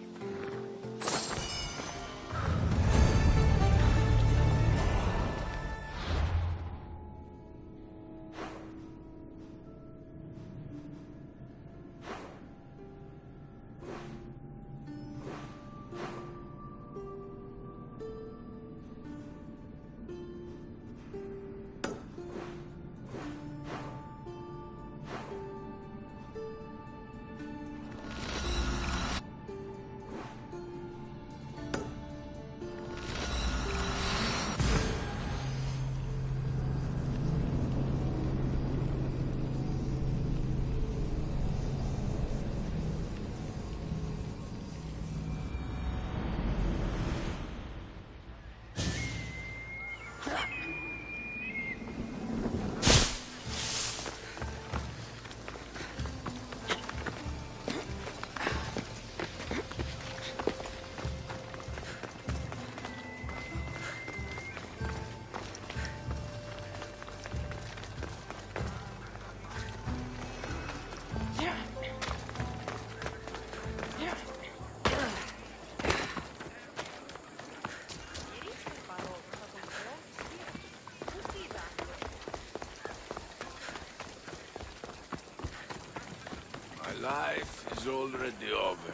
Life is already over.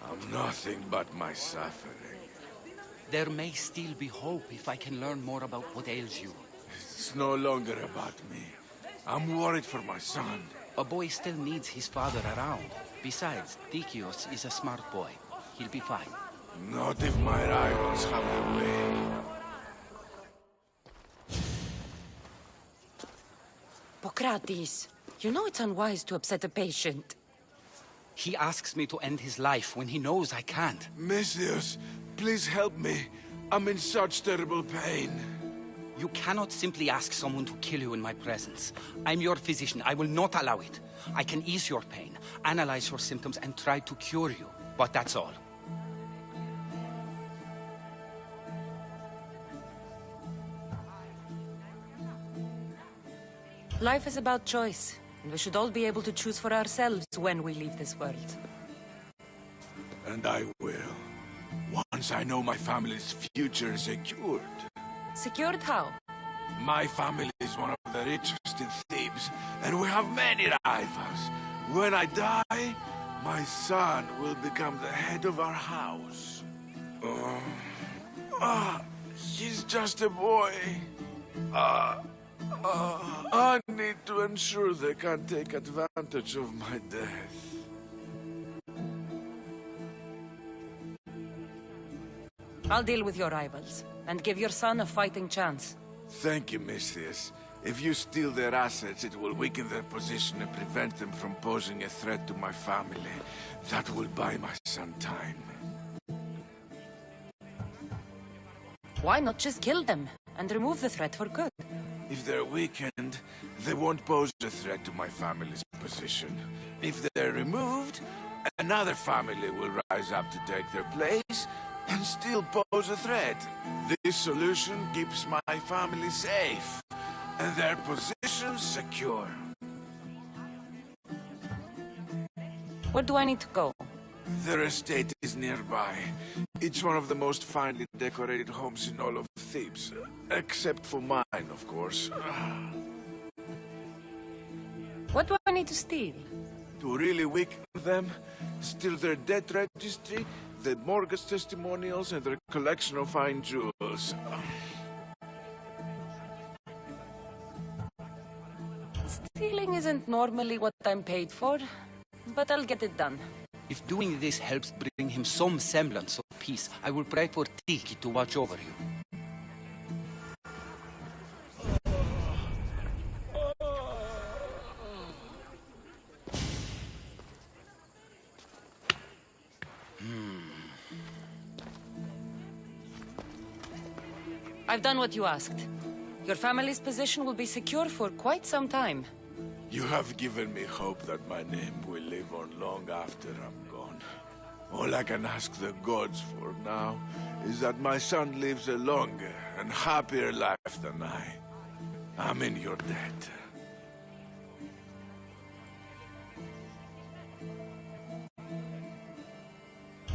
I'm nothing but my suffering. There may still be hope if I can learn more about what ails you. It's no longer about me. I'm worried for my son. A boy still needs his father around. Besides, Dikios is a smart boy. He'll be fine. Not if my rivals have their way. Pokratis, you know it's unwise to upset a patient. He asks me to end his life when he knows I can't. Misthios, please help me. I'm in such terrible pain. You cannot simply ask someone to kill you in my presence. I'm your physician. I will not allow it. I can ease your pain, analyze your symptoms, and try to cure you. But that's all. Life is about choice, and we should all be able to choose for ourselves when we leave this world. And I will. Once I know my family's future is secured. Secured how? My family is one of the richest in Thebes, and we have many rivals. When I die, my son will become the head of our house. He's just a boy. I need to ensure they can't take advantage of my death. I'll deal with your rivals, and give your son a fighting chance. Thank you, Misthios. If you steal their assets, it will weaken their position and prevent them from posing a threat to my family. That will buy my son time. Why not just kill them, and remove the threat for good? If they're weakened, they won't pose a threat to my family's position. If they're removed, another family will rise up to take their place and still pose a threat. This solution keeps my family safe. and their positions secure. Where do I need to go? Their estate is nearby. It's one of the most finely decorated homes in all of Thebes. Except for mine, of course. What do I need to steal? To really weaken them, steal their debt registry, the mortgage testimonials, and their collection of fine jewels. Stealing isn't normally what I'm paid for, but I'll get it done. If doing this helps bring him some semblance of peace, I will pray for Tiki to watch over you. I've done what you asked. Your family's position will be secure for quite some time. You have given me hope that my name will live on long after I'm gone. All I can ask the gods for now is that my son lives a longer and happier life than I. I'm in your debt.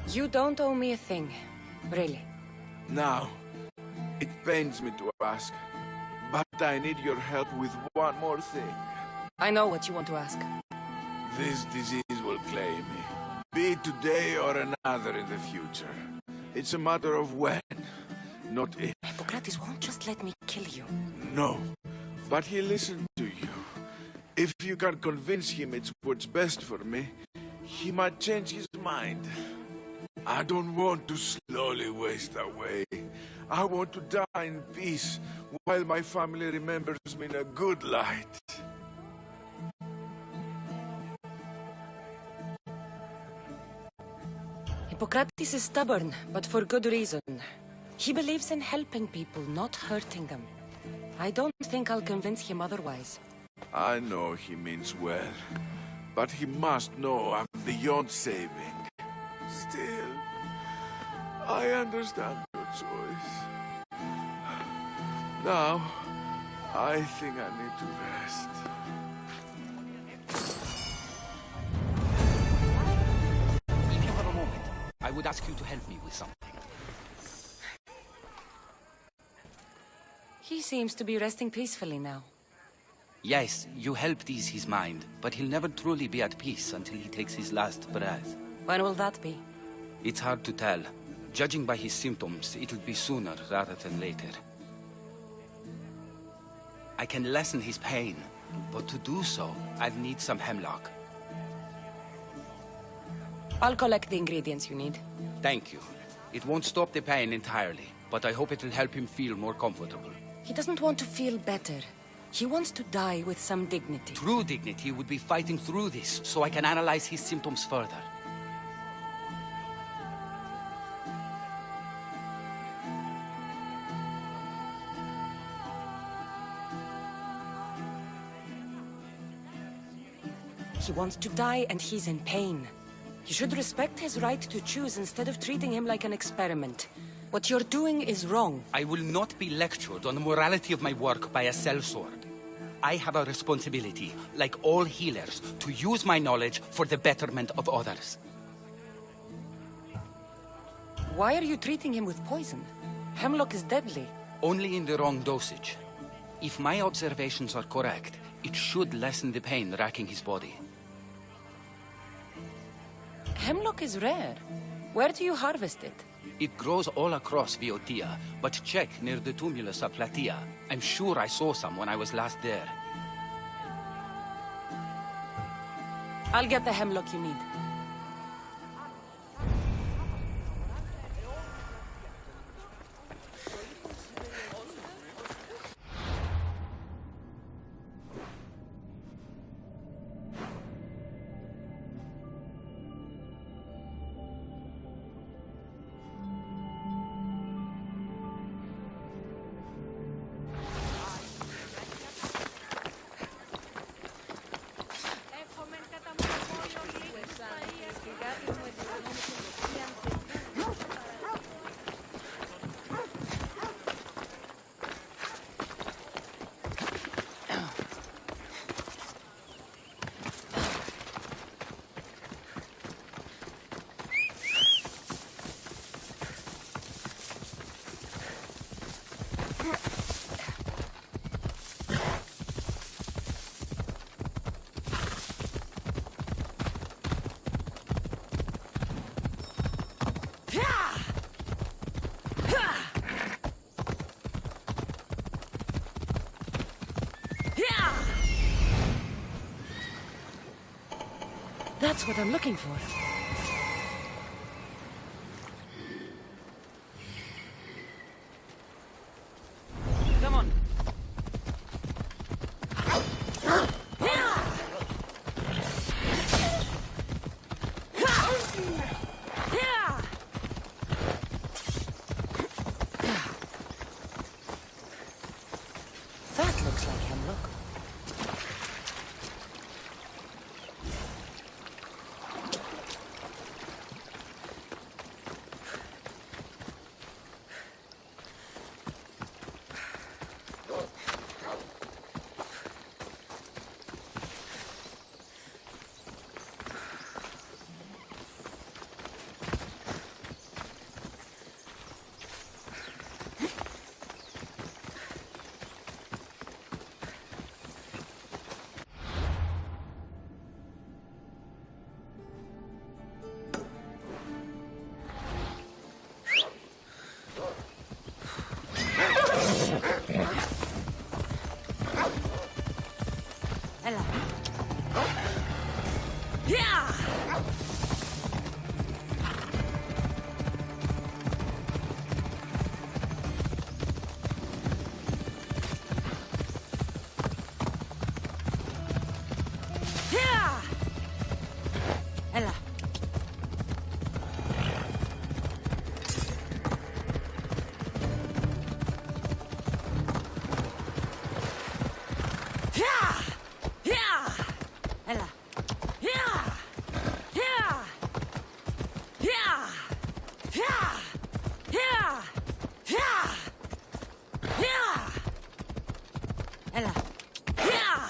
You don't owe me a thing, really. Now, it pains me to ask, but I need your help with one more thing. I know what you want to ask. This disease will claim me, be it today or another in the future. It's a matter of when, not if. Hippocrates won't just let me kill you. No, but he'll listen to you. If you can convince him it's what's best for me, he might change his mind. I don't want to slowly waste away. I want to die in peace, while my family remembers me in a good light. Hippocrates is stubborn, but for good reason. He believes in helping people, not hurting them. I don't think I'll convince him otherwise. I know he means well, but he must know I'm beyond saving. Still, I understand your choice. Now, I think I need to rest. If you have a moment, I would ask you to help me with something. He seems to be resting peacefully now. Yes, you helped ease his mind, but he'll never truly be at peace until he takes his last breath. When will that be? It's hard to tell. Judging by his symptoms, it'll be sooner rather than later. I can lessen his pain, but to do so, I'll need some hemlock. I'll collect the ingredients you need. Thank you. It won't stop the pain entirely, but I hope it'll help him feel more comfortable. He doesn't want to feel better. He wants to die with some dignity. True dignity would be fighting through this, so I can analyze his symptoms further. He wants to die and he's in pain. You should respect his right to choose instead of treating him like an experiment. What you're doing is wrong. I will not be lectured on the morality of my work by a sellsword. I have a responsibility, like all healers, to use my knowledge for the betterment of others. Why are you treating him with poison? Hemlock is deadly. Only in the wrong dosage. If my observations are correct, it should lessen the pain racking his body. Hemlock is rare. Where do you harvest it? It grows all across Viotia, but check near the tumulus of Platea. I'm sure I saw some when I was last there. I'll get the hemlock you need. That's what I'm looking for. Come on. That looks like hemlock. Ella. Yeah! Yeah! Ella. Yeah! Yeah! Ella. Yeah! Yeah! Yeah! Yeah! Yeah! Yeah! Yeah! Ella. Yeah!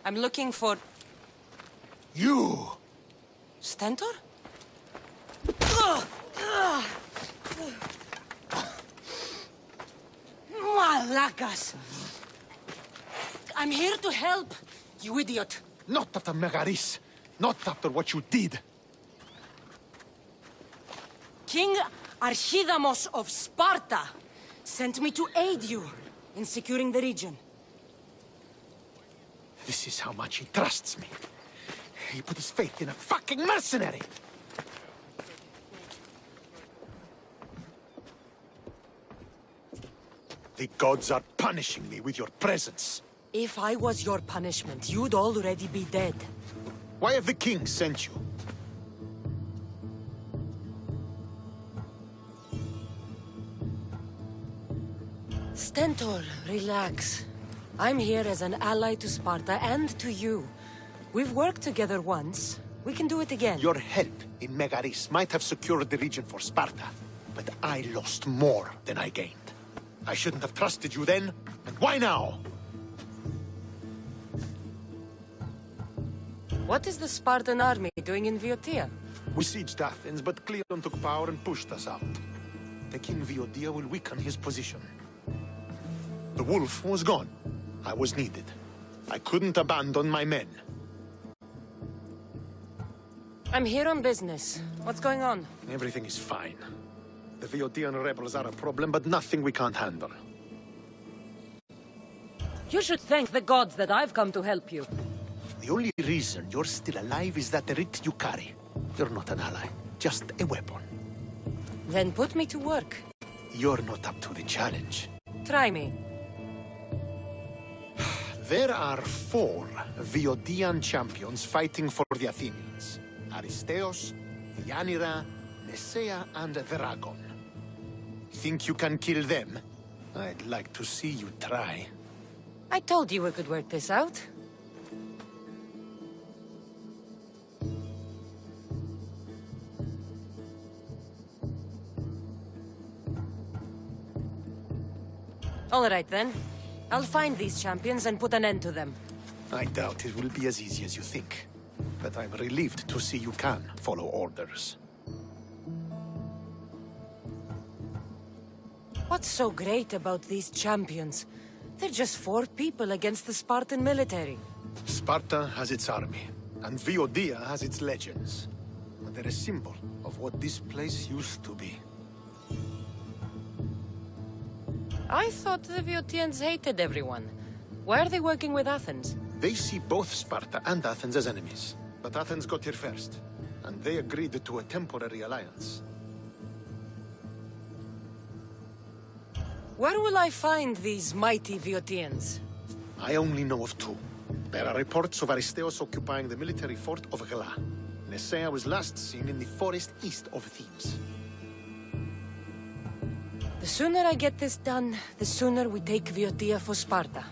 I'm looking for... You! Stentor? Malacas! I'm here to help, you idiot. Not after Megaris. Not after what you did. King Archidamos of Sparta sent me to aid you in securing the region. This is how much he trusts me. He put his faith in a fucking mercenary! The gods are punishing me with your presence. If I was your punishment, you'd already be dead. Why have the kings sent you? Stentor, relax. I'm here as an ally to Sparta and to you. We've worked together once. We can do it again. Your help in Megaris might have secured the region for Sparta, but I lost more than I gained. I shouldn't have trusted you then, and why now? What is the Spartan army doing in Viotia? We sieged Athens, but Cleon took power and pushed us out. Taking Viotia will weaken his position. The wolf was gone. I was needed. I couldn't abandon my men. I'm here on business. What's going on? Everything is fine. The Viotian rebels are a problem, but nothing we can't handle. You should thank the gods that I've come to help you. The only reason you're still alive is that writ you carry. You're not an ally, just a weapon. Then put me to work. You're not up to the challenge. Try me. There are 4 Viotian champions fighting for the Athenians. Aristeos, Yanira, Nesea, and Dragon. Think you can kill them? I'd like to see you try. I told you we could work this out. All right, then. I'll find these champions and put an end to them. I doubt it will be as easy as you think. But I'm relieved to see you can follow orders. What's so great about these champions? They're just 4 people against the Spartan military. Sparta has its army, and Viotia has its legends. But they're a symbol of what this place used to be. I thought the Viotians hated everyone. Why are they working with Athens? They see both Sparta and Athens as enemies. But Athens got here first, and they agreed to a temporary alliance. Where will I find these mighty Viotians? I only know of 2. There are reports of Aristeos occupying the military fort of Gla. Nesea was last seen in the forest east of Thebes. The sooner I get this done, the sooner we take Viotia for Sparta.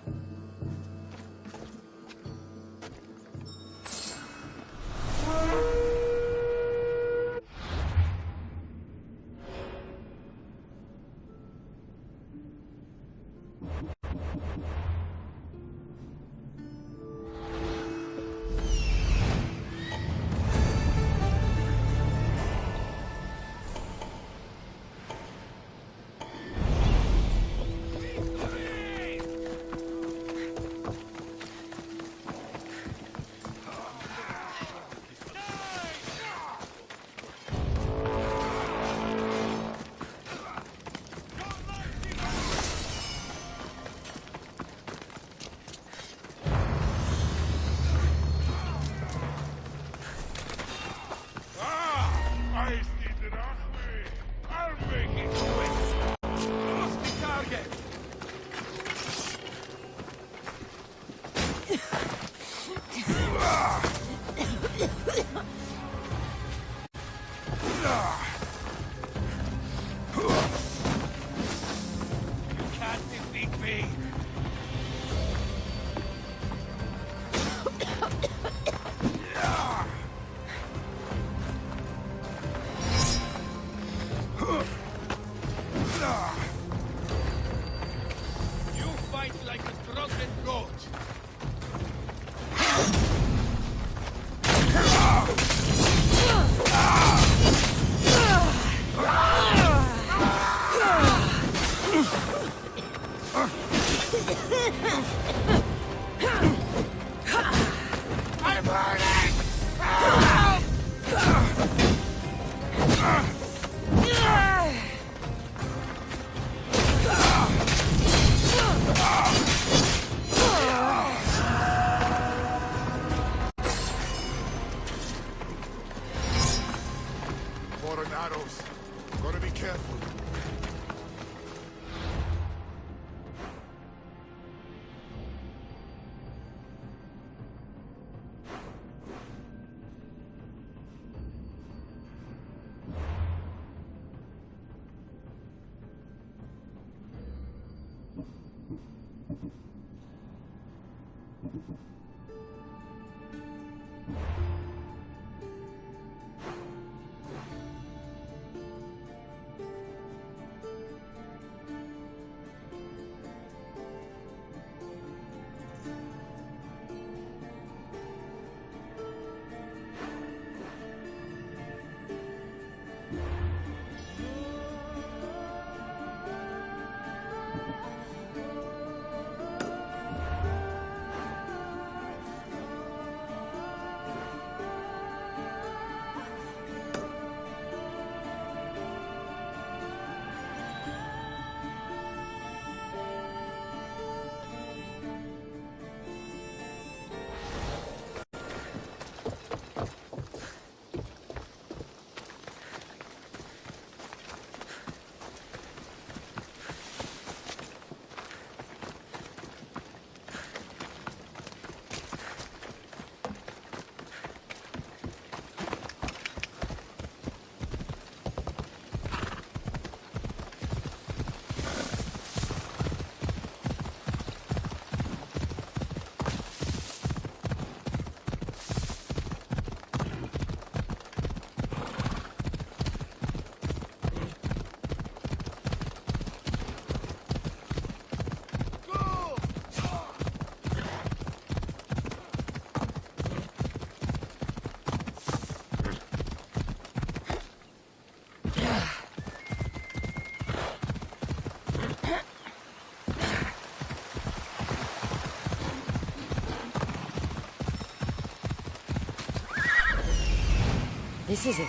This is it.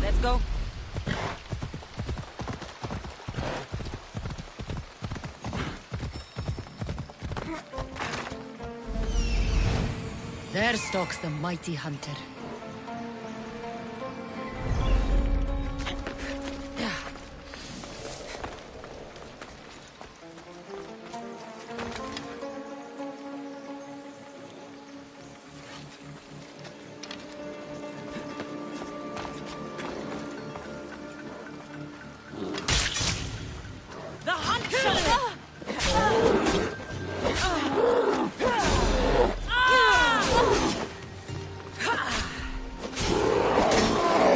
Let's go. There stalks the mighty hunter. The hunter!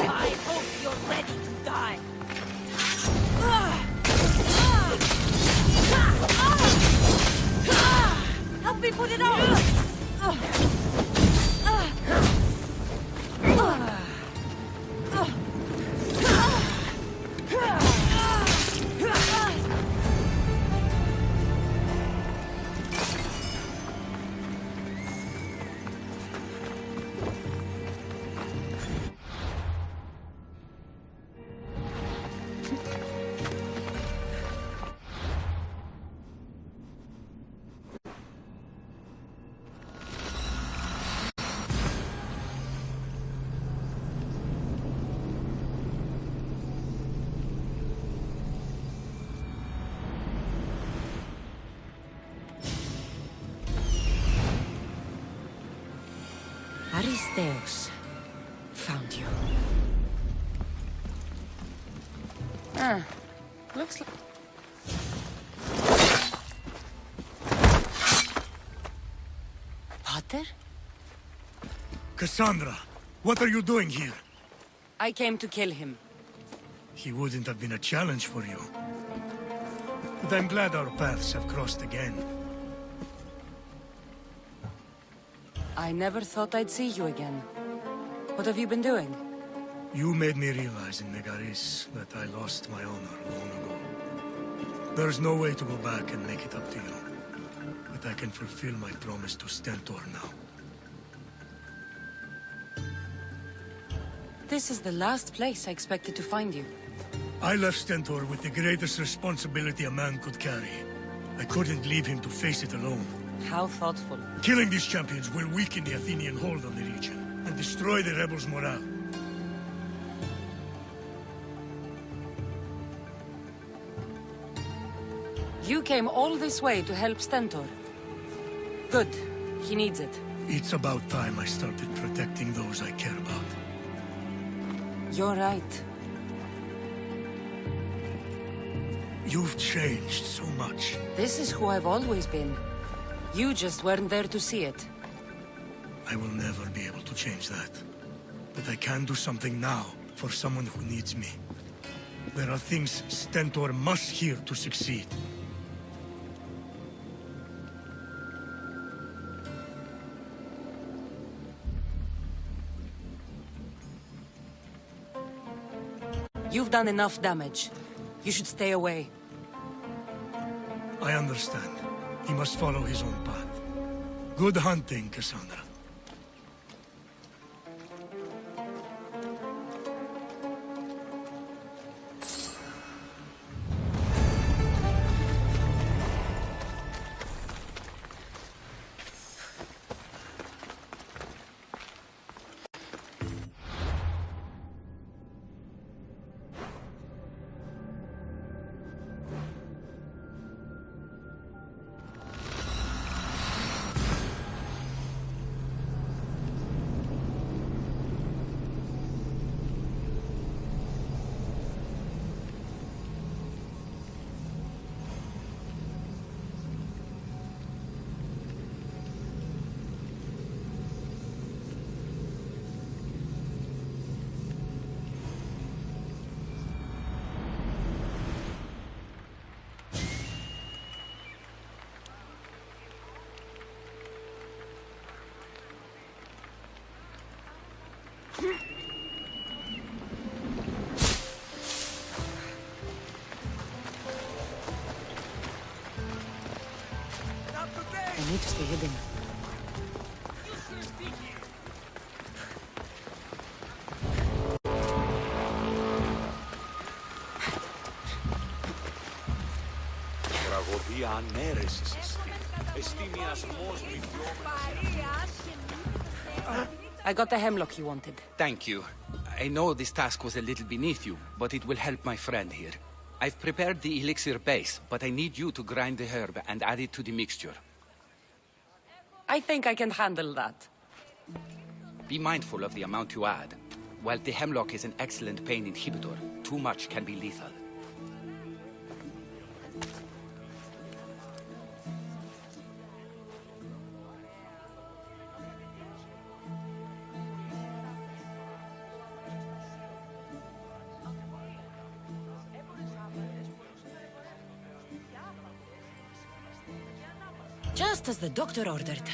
I hope you're ready to die. Help me put it on! Aristeus found you. Looks like... Potter? Cassandra, what are you doing here? I came to kill him. He wouldn't have been a challenge for you. But I'm glad our paths have crossed again. I never thought I'd see you again. What have you been doing? You made me realize in Megaris that I lost my honor long ago. There's no way to go back and make it up to you. But I can fulfill my promise to Stentor now. This is the last place I expected to find you. I left Stentor with the greatest responsibility a man could carry. I couldn't leave him to face it alone. How thoughtful. Killing these champions will weaken the Athenian hold on the region and destroy the rebels' morale. You came all this way to help Stentor. Good. He needs it. It's about time I started protecting those I care about. You're right. You've changed so much. This is who I've always been. You just weren't there to see it. I will never be able to change that. But I can do something now for someone who needs me. There are things Stentor must hear to succeed. You've done enough damage. You should stay away. I understand. He must follow his own path. Good hunting, Cassandra. I need to stay hidden. Τραγωδία ανέρεσης εστί. Εστί μοιασμός I got the hemlock you wanted. Thank you. I know this task was a little beneath you, but it will help my friend here. I've prepared the elixir base, but I need you to grind the herb and add it to the mixture. I think I can handle that. Be mindful of the amount you add. While the hemlock is an excellent pain inhibitor, too much can be lethal. Just as the doctor ordered.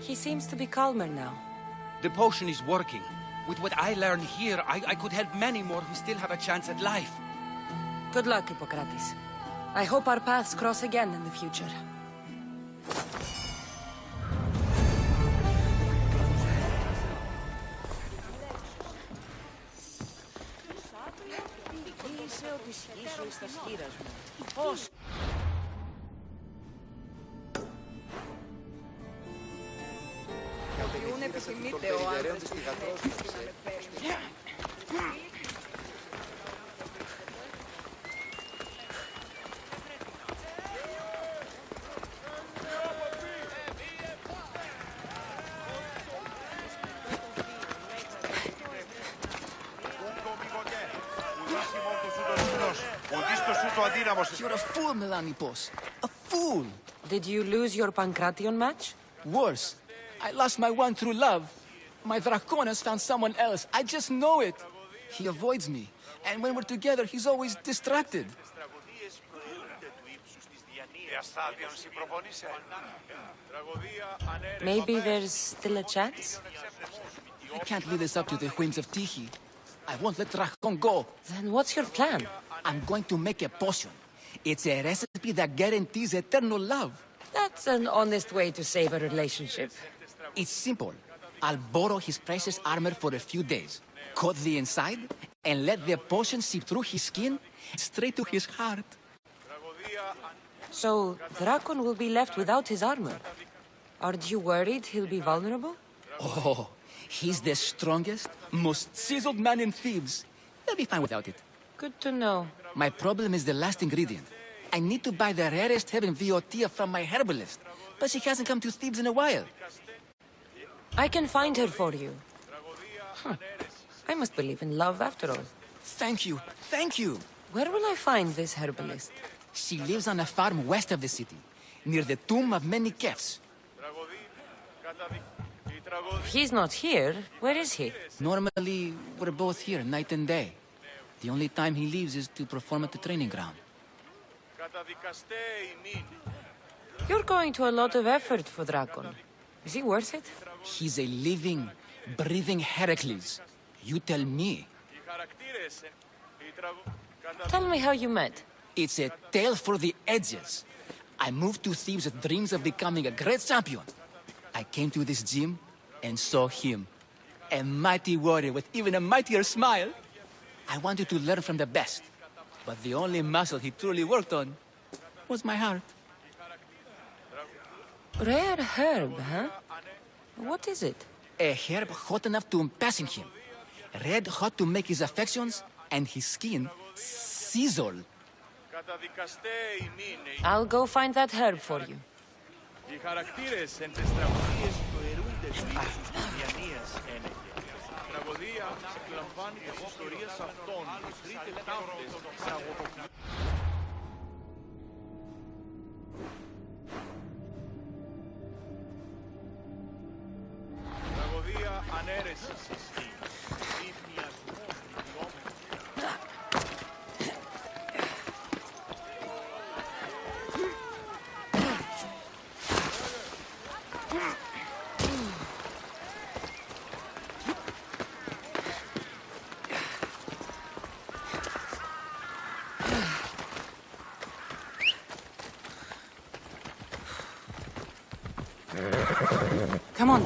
He seems to be calmer now. The potion is working. With what I learn here, I could help many more who still have a chance at life. Good luck, Hippocrates. I hope our paths cross again in the future. You're a fool, Melanipos. A fool! Did you lose your Pancration match? Worse. I lost my one true love. My Draconis found someone else. I just know it. He avoids me. And when we're together, he's always distracted. Maybe there's still a chance? I can't leave this up to the whims of Tyche. I won't let Dracon go. Then what's your plan? I'm going to make a potion. It's a recipe that guarantees eternal love. That's an honest way to save a relationship. It's simple. I'll borrow his precious armor for a few days, cut the inside, and let the potion seep through his skin straight to his heart. So, Dracon will be left without his armor. Aren't you worried he'll be vulnerable? Oh, he's the strongest, most chiseled man in Thebes. He'll be fine without it. Good to know. My problem is the last ingredient. I need to buy the rarest herb in Viotia from my herbalist, but she hasn't come to Thebes in a while. I can find her for you. I must believe in love after all. Thank you, thank you. Where will I find this herbalist? She lives on a farm west of the city, near the tomb of many Kefs. If he's not here, where is he? Normally, we're both here night and day. The only time he leaves is to perform at the training ground. You're going to a lot of effort for Dracon. Is he worth it? He's a living, breathing Heracles. You tell me. Tell me how you met. It's a tale for the ages. I moved to Thebes with dreams of becoming a great champion. I came to this gym and saw him. A mighty warrior with even a mightier smile. I wanted to learn from the best. But the only muscle he truly worked on was my heart. Rare herb, huh? What is it? A herb hot enough to impassion him. Red hot to make his affections and his skin sizzle. I'll go find that herb for you. Come on.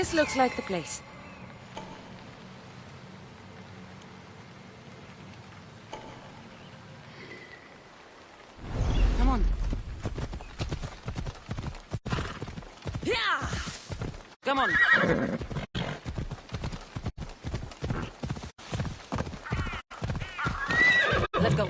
This looks like the place. Come on. Yeah! Come on. Let's go.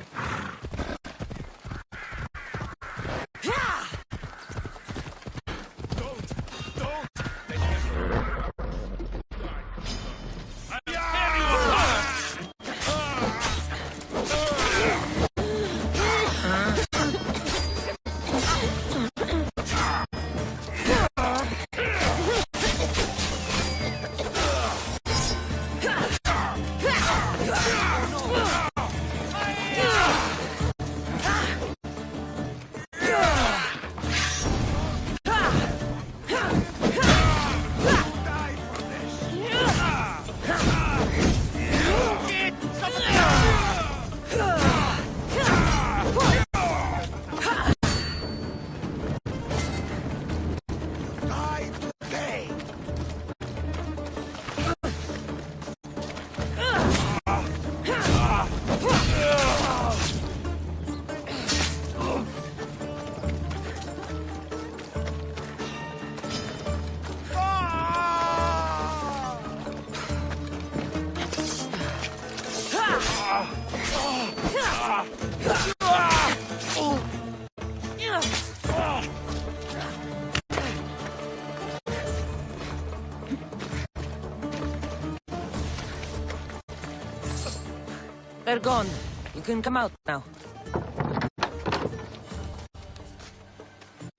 They're gone. You can come out now.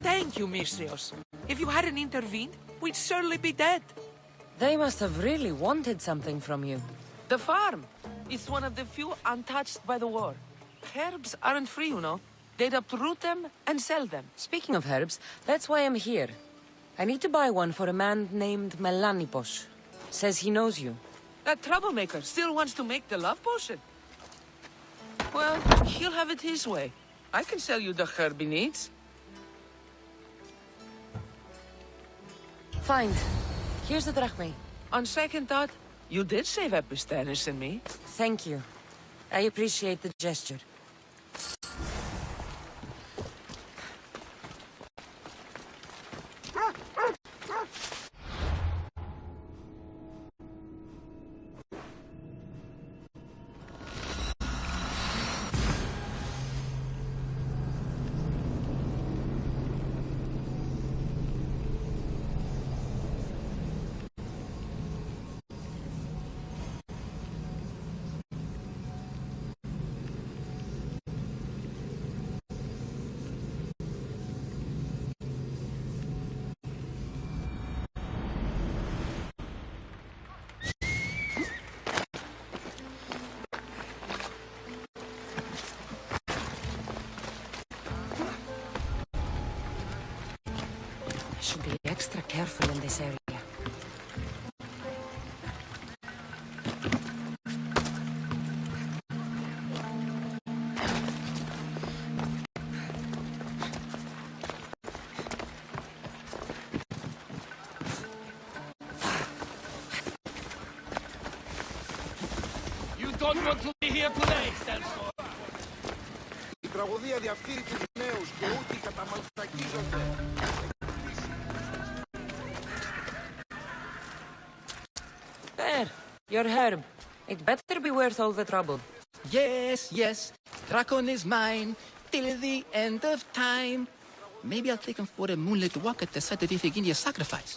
Thank you, Misthios. If you hadn't intervened, we'd surely be dead. They must have really wanted something from you. The farm. It's one of the few untouched by the war. Herbs aren't free, you know. They'd uproot them and sell them. Speaking of herbs, that's why I'm here. I need to buy one for a man named Melanipos. Says he knows you. That troublemaker still wants to make the love potion. Well, he'll have it his way. I can sell you the herb he needs. Fine. Here's the drachmae. On second thought, you did save Episteris and me. Thank you. I appreciate the gesture. Should be extra careful in this area. You don't want to be here today, Stelzor. Η τραγωδία διαφθείρει τους νέους και ούτε καταμαλτακίζονται. There, your herb. It better be worth all the trouble. Yes, yes. Drakon is mine till the end of time. Maybe I'll take him for a moonlit walk at the site of Iphigenia's sacrifice.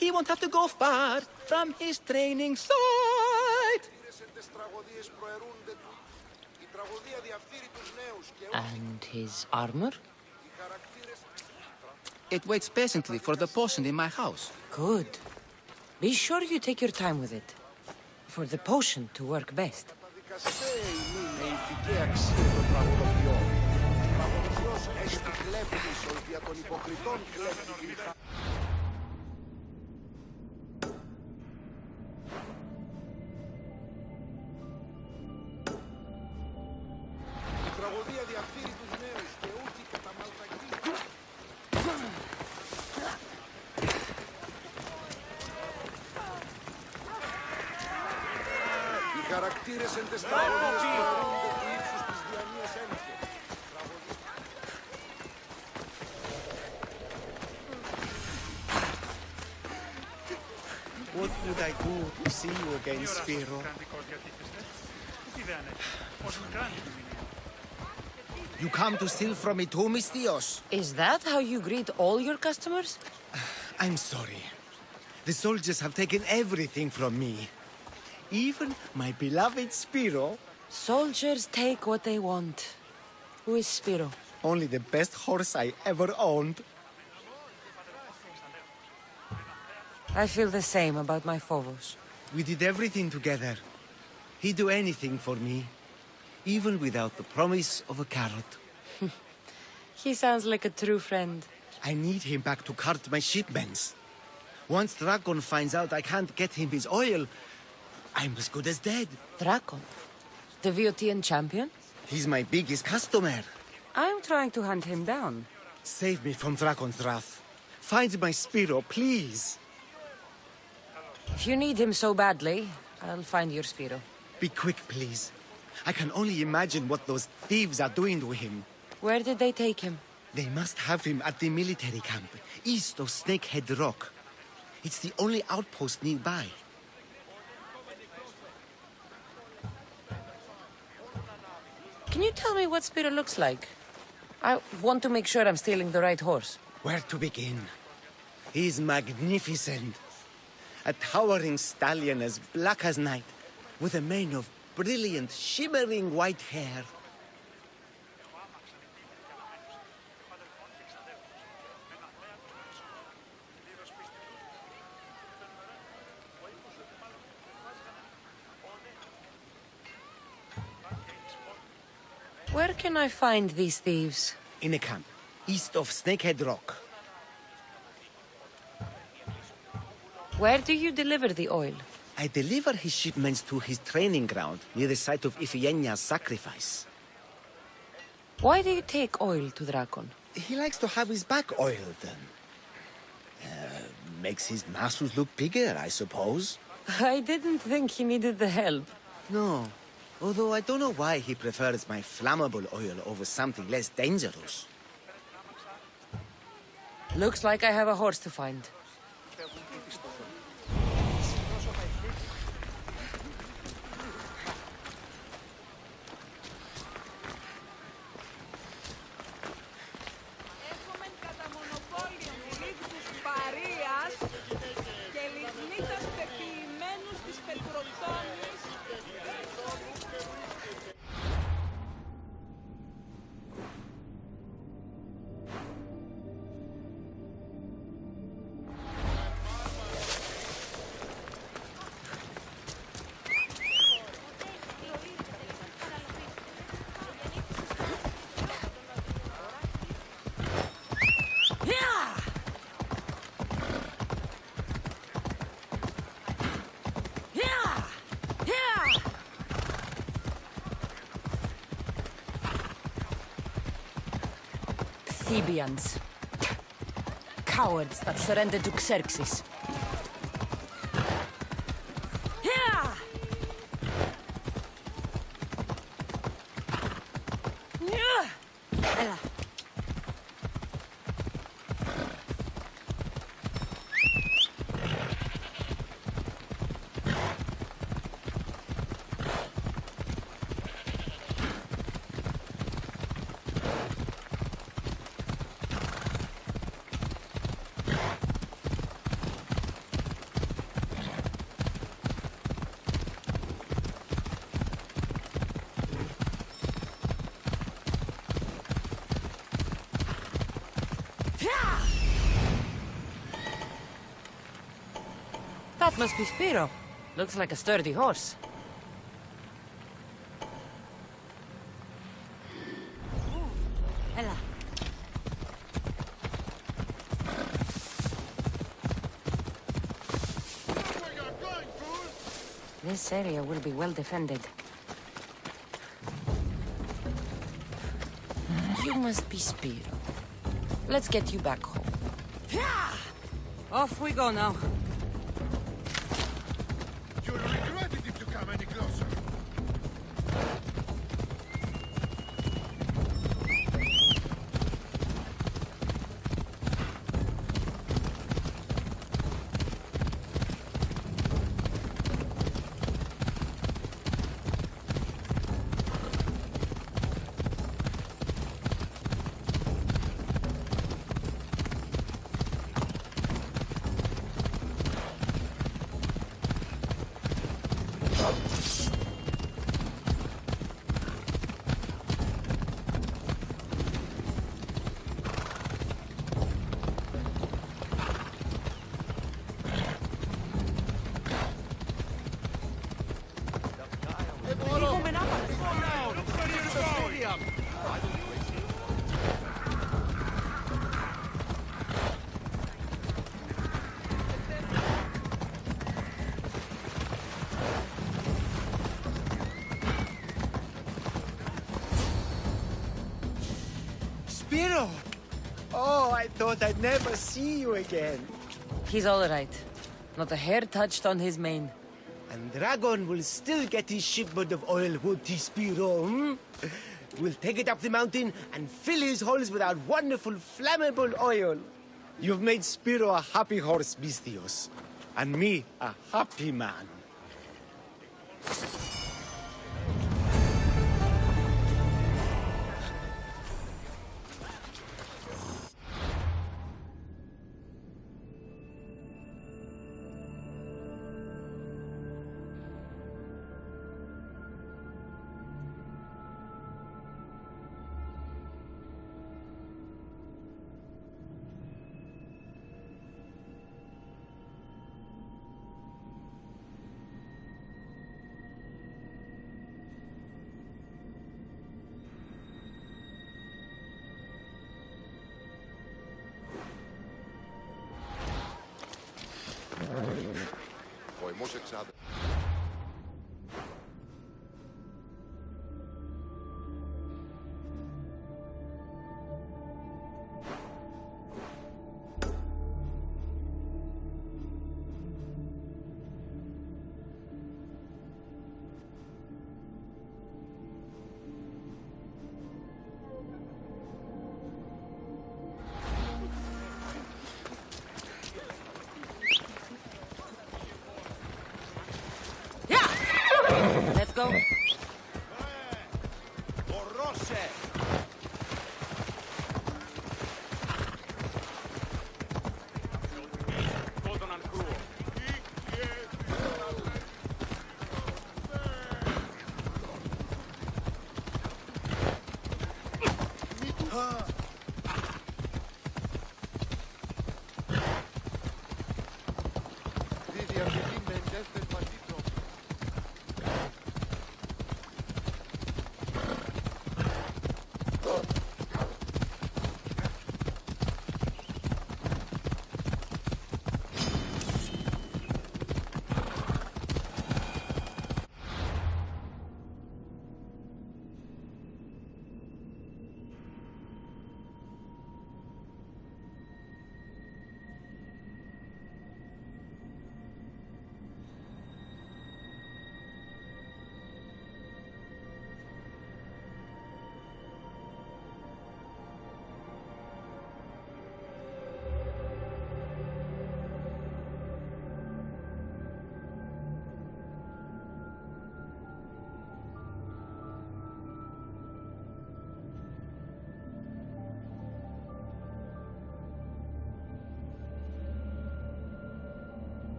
He won't have to go far from his training site. And his armor? It waits patiently for the potion in my house. Good. Be sure you take your time with it. For the potion to work best. What would I do to see you again, Spiro? You come to steal from me too, Mistios? Is that how you greet all your customers? I'm sorry. The soldiers have taken everything from me. Even my beloved Spiro. Soldiers take what they want. Who is Spiro? Only the best horse I ever owned. I feel the same about my Phobos. We did everything together. He'd do anything for me, even without the promise of a carrot. He sounds like a true friend. I need him back to cart my shipments. Once Dragon finds out I can't get him his oil, I'm as good as dead. Dragon? The Viotian champion? He's my biggest customer. I'm trying to hunt him down. Save me from Dragon's wrath. Find my Spiro, please. If you need him so badly, I'll find your Spiro. Be quick, please. I can only imagine what those thieves are doing to him. Where did they take him? They must have him at the military camp, east of Snakehead Rock. It's the only outpost nearby. Can you tell me what Spiro looks like? I want to make sure I'm stealing the right horse. Where to begin? He's magnificent. A towering stallion as black as night, with a mane of brilliant, shimmering white hair. Where can I find these thieves? In a camp, east of Snakehead Rock. Where do you deliver the oil? I deliver his shipments to his training ground near the site of Iphigenia's sacrifice. Why do you take oil to Dragon? He likes to have his back oiled. Makes his muscles look bigger, I suppose. I didn't think he needed the help. No. Although I don't know why he prefers my flammable oil over something less dangerous. Looks like I have a horse to find. Thebians. Cowards that surrendered to Xerxes. That must be Spiro. Looks like a sturdy horse. Ella. This area will be well defended. You must be Spiro. Let's get you back home. Off we go now. You'll regret it if you come any closer. Spiro! Oh, I thought I'd never see you again. He's all right. Not a hair touched on his mane. And Dragon will still get his shipment of oil, won't he, Spiro? Hmm? We'll take it up the mountain and fill his holes with our wonderful flammable oil. You've made Spiro a happy horse, Mistios. And me a happy man. Γοημός εξάδελφος.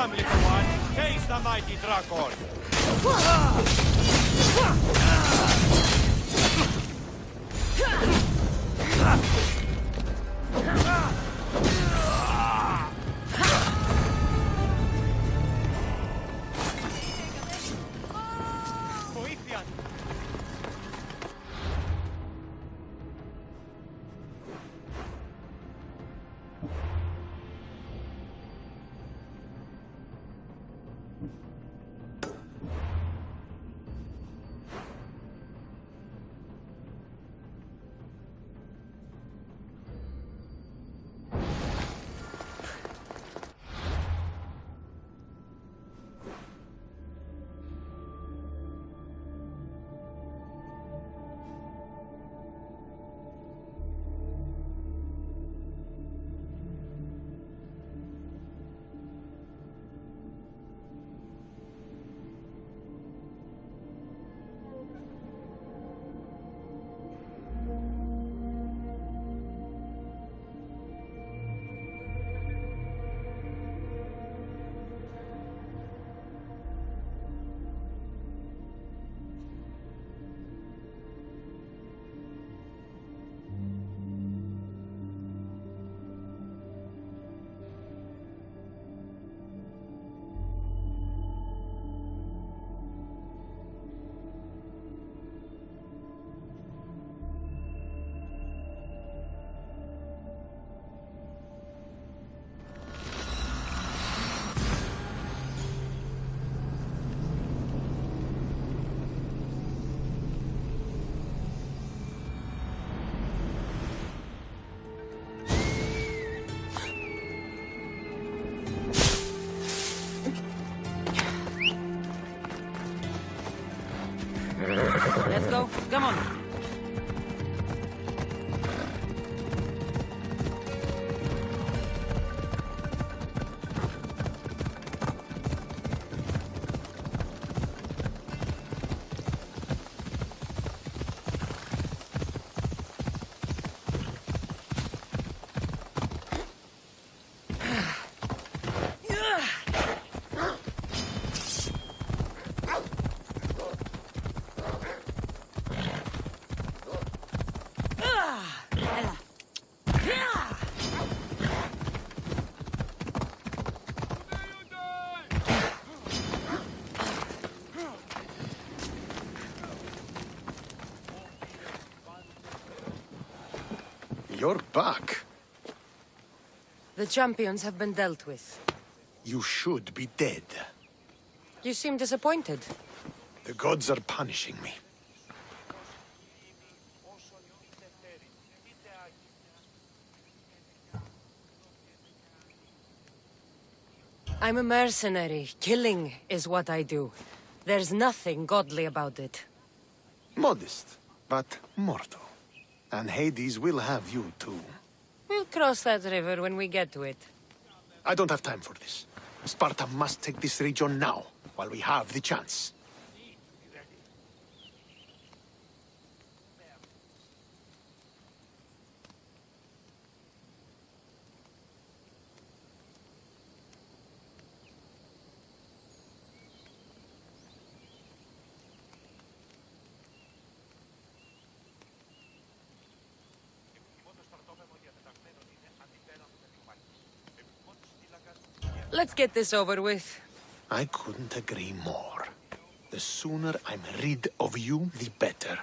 Come, little one. Face the mighty dragon. Let's go. Come on. You're back. The champions have been dealt with. You should be dead. You seem disappointed. The gods are punishing me. I'm a mercenary. Killing is what I do. There's nothing godly about it. Modest, but mortal. And Hades will have you too. We'll cross that river when we get to it. I don't have time for this. Sparta must take this region now, while we have the chance. Let's get this over with. I couldn't agree more. The sooner I'm rid of you, the better.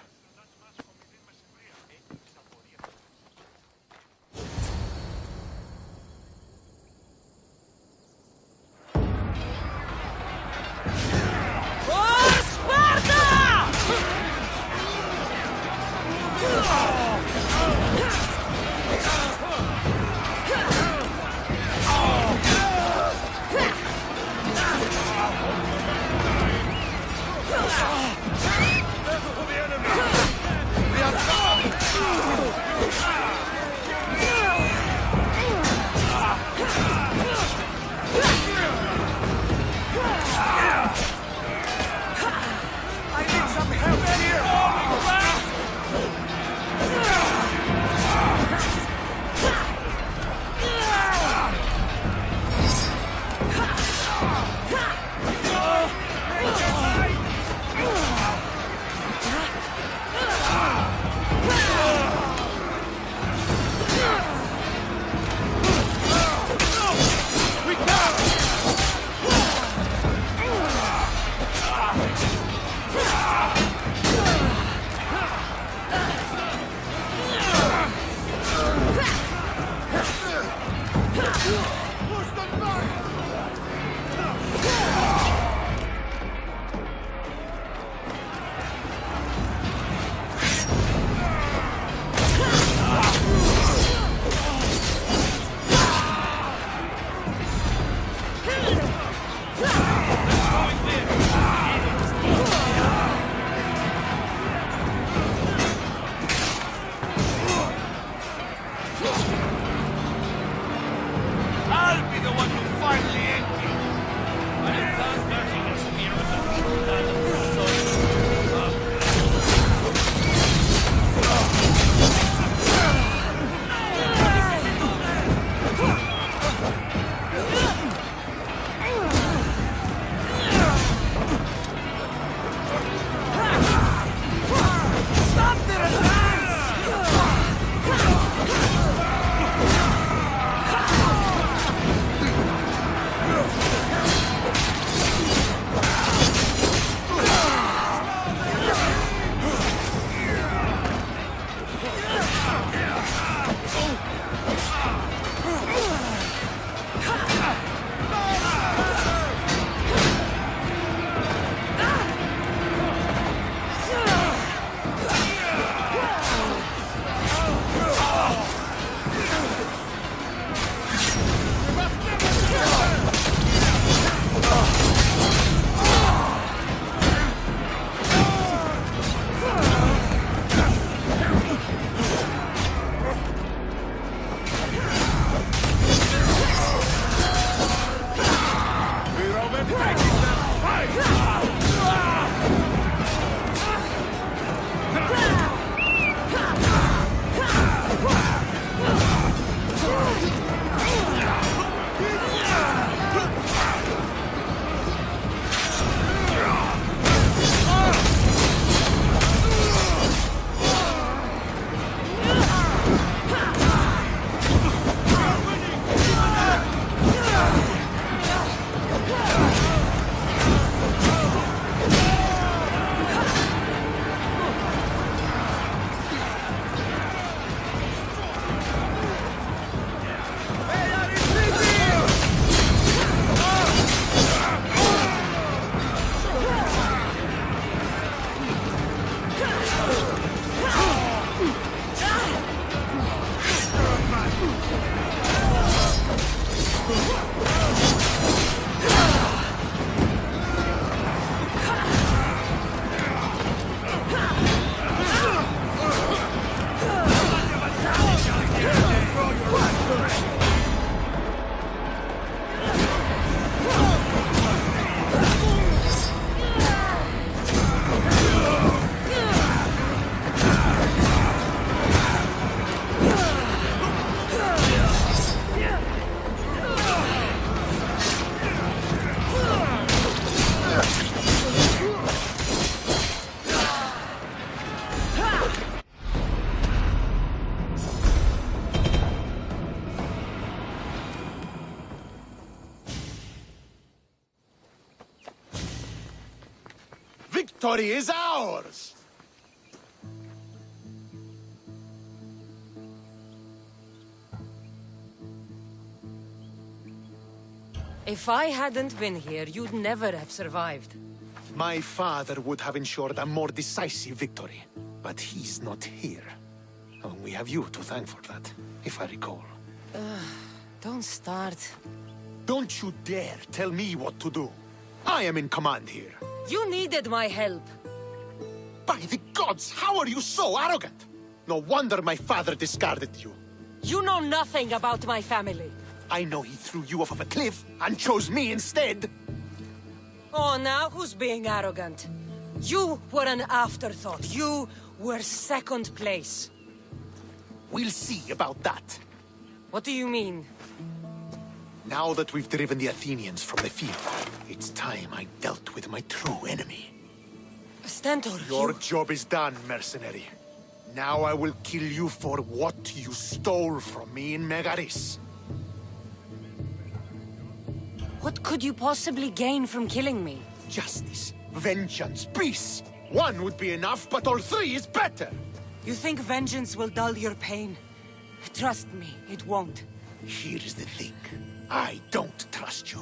Victory is ours! If I hadn't been here, you'd never have survived. My father would have ensured a more decisive victory, but he's not here. Oh, we have you to thank for that, if I recall. Don't start. Don't you dare tell me what to do. I am in command here. You needed my help. By the gods, how are you so arrogant? No wonder my father discarded you. You know nothing about my family. I know he threw you off of a cliff and chose me instead. Oh, now who's being arrogant? You were an afterthought. You were second place. We'll see about that. What do you mean? Now that we've driven the Athenians from the field, it's time I dealt with my true enemy. Stentor, Your job is done, mercenary. Now I will kill you for what you stole from me in Megaris. What could you possibly gain from killing me? Justice, vengeance, peace. One would be enough, but all three is better. You think vengeance will dull your pain? Trust me, it won't. Here is the thing. I don't trust you.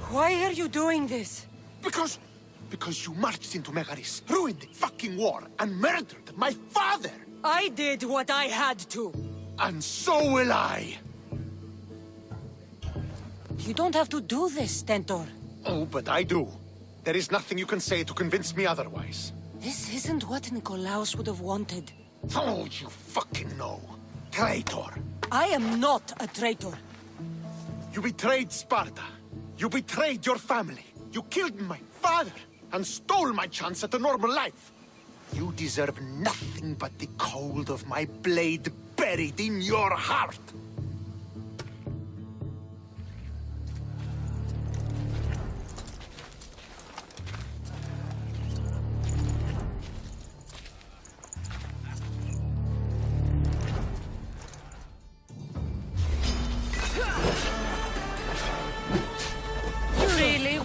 Why are you doing this? Because you marched into Megaris, ruined the fucking war, and murdered my father! I did what I had to. And so will I! You don't have to do this, Stentor. Oh, but I do. There is nothing you can say to convince me otherwise. This isn't what Nikolaos would have wanted. Oh, you fucking know. Traitor. I am not a traitor. You betrayed Sparta. You betrayed your family. You killed my father and stole my chance at a normal life. You deserve nothing but the cold of my blade buried in your heart.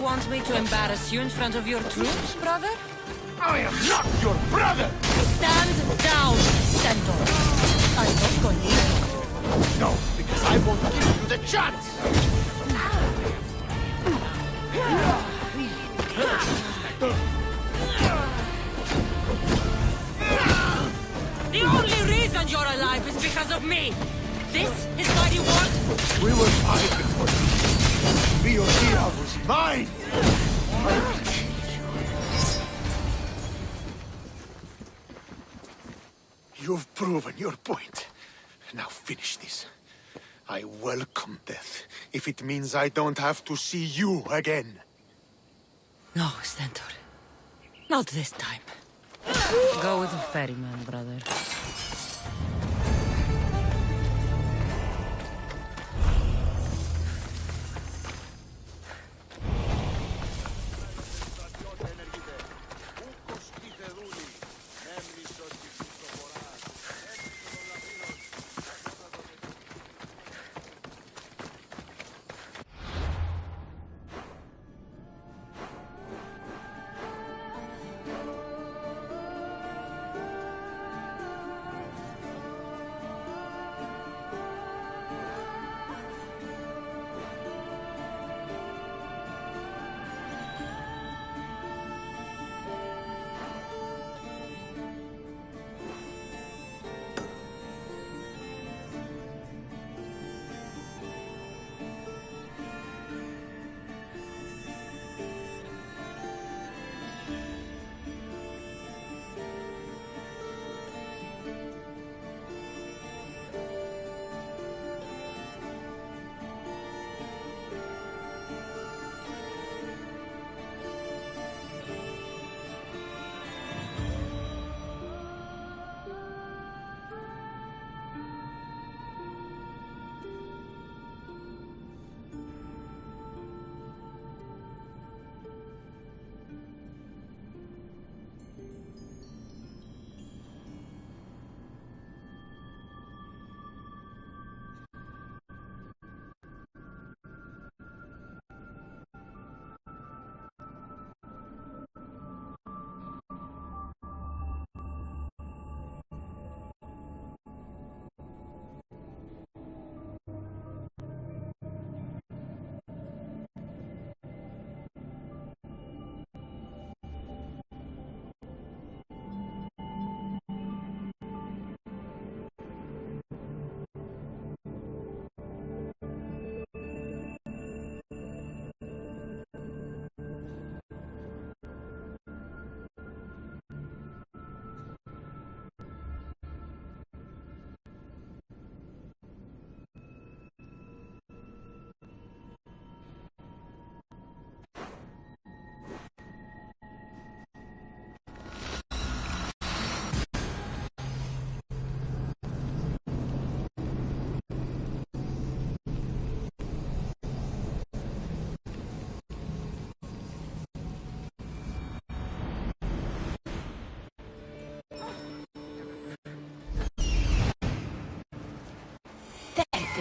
Want me to embarrass you in front of your troops, brother? I am not your brother! Stand down, Stentor. I'm not going to. No, because I won't give you the chance! The only reason you're alive is because of me. This is my reward. We will fight before you. Theodira was mine! I will kill you. You've proven your point. Now finish this. I welcome death, if it means I don't have to see you again. No, Stentor. Not this time. Go with the ferryman, brother.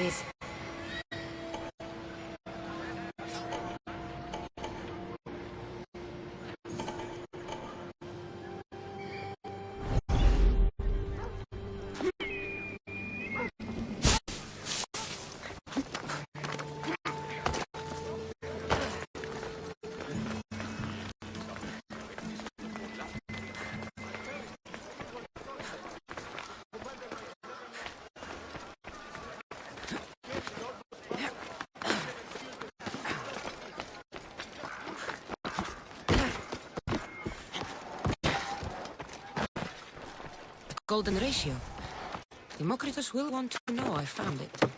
is. Golden ratio. Democritus will want to know I found it.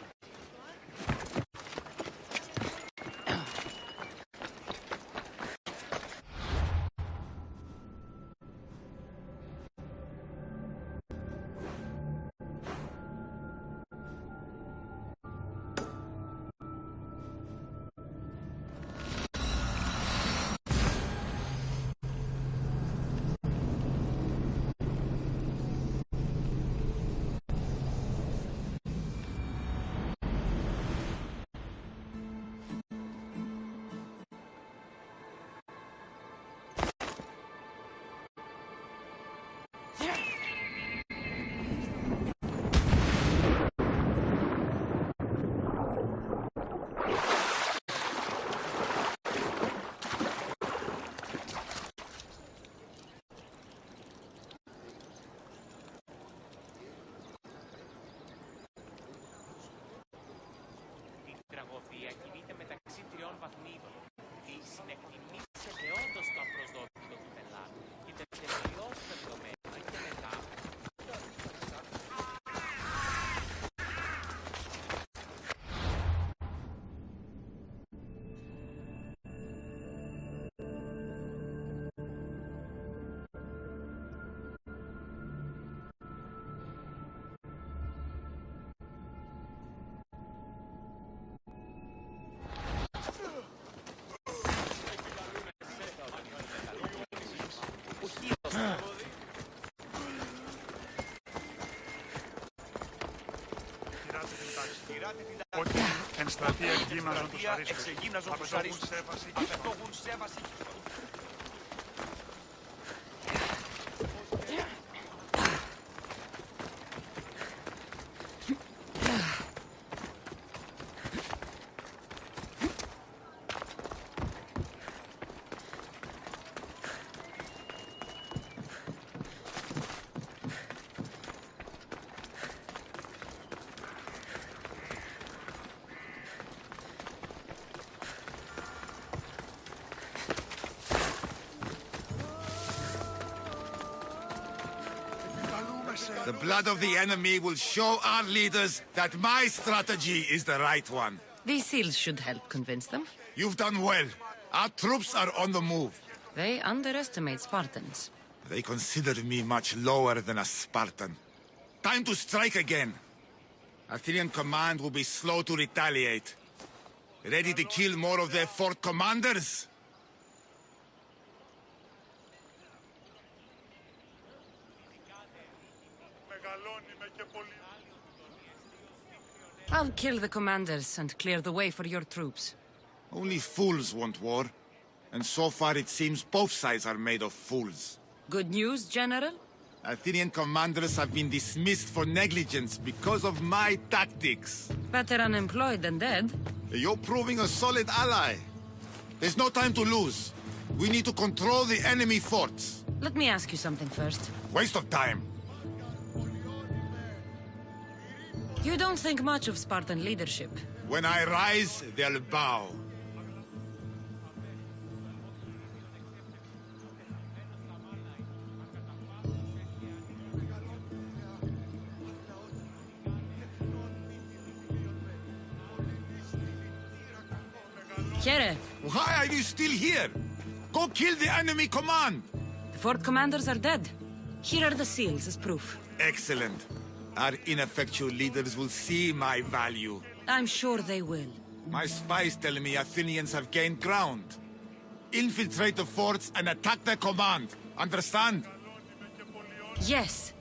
τραγωδία κινείται μεταξύ τριών βαθμίδων. Η συνεκτιμήσεται όντως το απροσδόκητο του πελάτου και τελειώς δεδομένα και μετά. Ότι εν στρατεία εξεγύμναζον τους αρίσκους. Αυτογούν σέβαση. The blood of the enemy will show our leaders that my strategy is the right one. These seals should help convince them. You've done well. Our troops are on the move. They underestimate Spartans. They consider me much lower than a Spartan. Time to strike again. Athenian command will be slow to retaliate. Ready to kill more of their fort commanders? I'll kill the commanders and clear the way for your troops. Only fools want war. And so far it seems both sides are made of fools. Good news, General? Athenian commanders have been dismissed for negligence because of my tactics. Better unemployed than dead. You're proving a solid ally. There's no time to lose. We need to control the enemy forts. Let me ask you something first. Waste of time. You don't think much of Spartan leadership. When I rise, they'll bow. Here. Why are you still here? Go kill the enemy command! The fort commanders are dead. Here are the seals as proof. Excellent. Our ineffectual leaders will see my value. I'm sure they will. My spies tell me Athenians have gained ground. Infiltrate the forts and attack their command. Understand? Yes.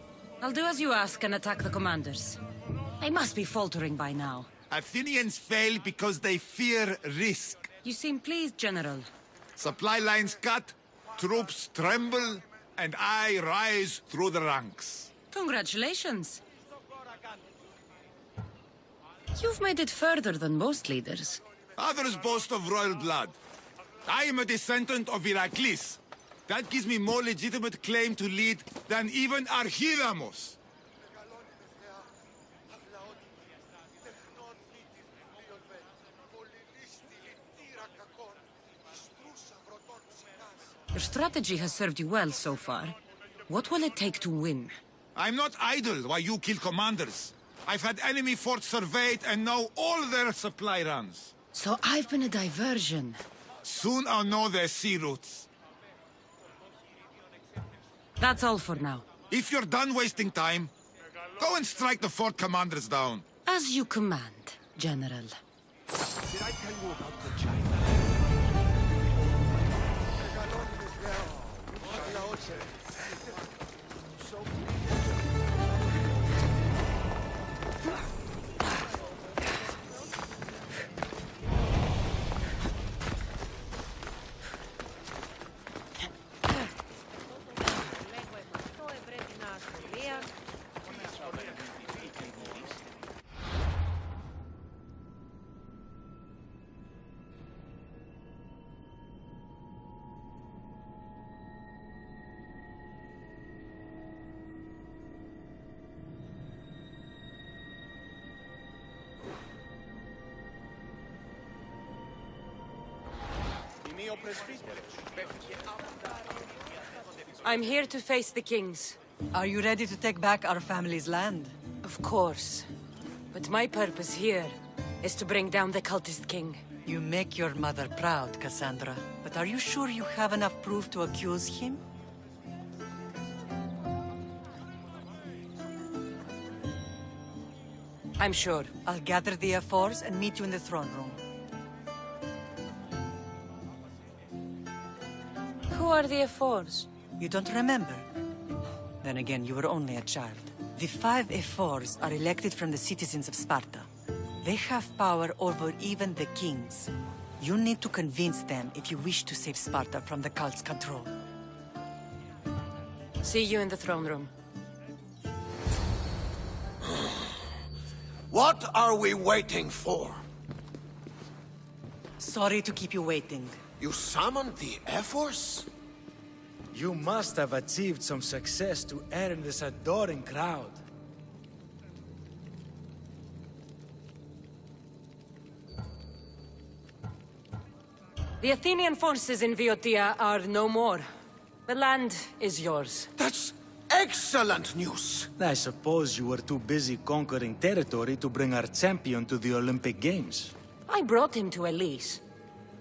I'll do as you ask and attack the commanders. They must be faltering by now. Athenians fail because they fear risk. You seem pleased, General. Supply lines cut, troops tremble, and I rise through the ranks. Congratulations. You've made it further than most leaders. Others boast of royal blood. I am a descendant of Heracles. That gives me more legitimate claim to lead than even Archidamos. Your strategy has served you well so far. What will it take to win? I'm not idle while you kill commanders. I've had enemy forts surveyed and know all their supply runs. So I've been a diversion. Soon I'll know their sea routes. That's all for now. If you're done wasting time, go and strike the fort commanders down. As you command, General. Did I tell you about the giant? I'm here to face the kings. Are you ready to take back our family's land? Of course. But my purpose here is to bring down the cultist king. You make your mother proud, Cassandra. But are you sure you have enough proof to accuse him? I'm sure. I'll gather the F4s and meet you in the throne room. Who are the F4s? You don't remember? Then again, you were only a child. The 5 F4s are elected from the citizens of Sparta. They have power over even the kings. You need to convince them if you wish to save Sparta from the cult's control. See you in the throne room. What are we waiting for? Sorry to keep you waiting. You summoned the F-Force? You must have achieved some success to earn this adoring crowd. The Athenian forces in Viotia are no more. The land is yours. That's excellent news! I suppose you were too busy conquering territory to bring our champion to the Olympic Games. I brought him to Elise,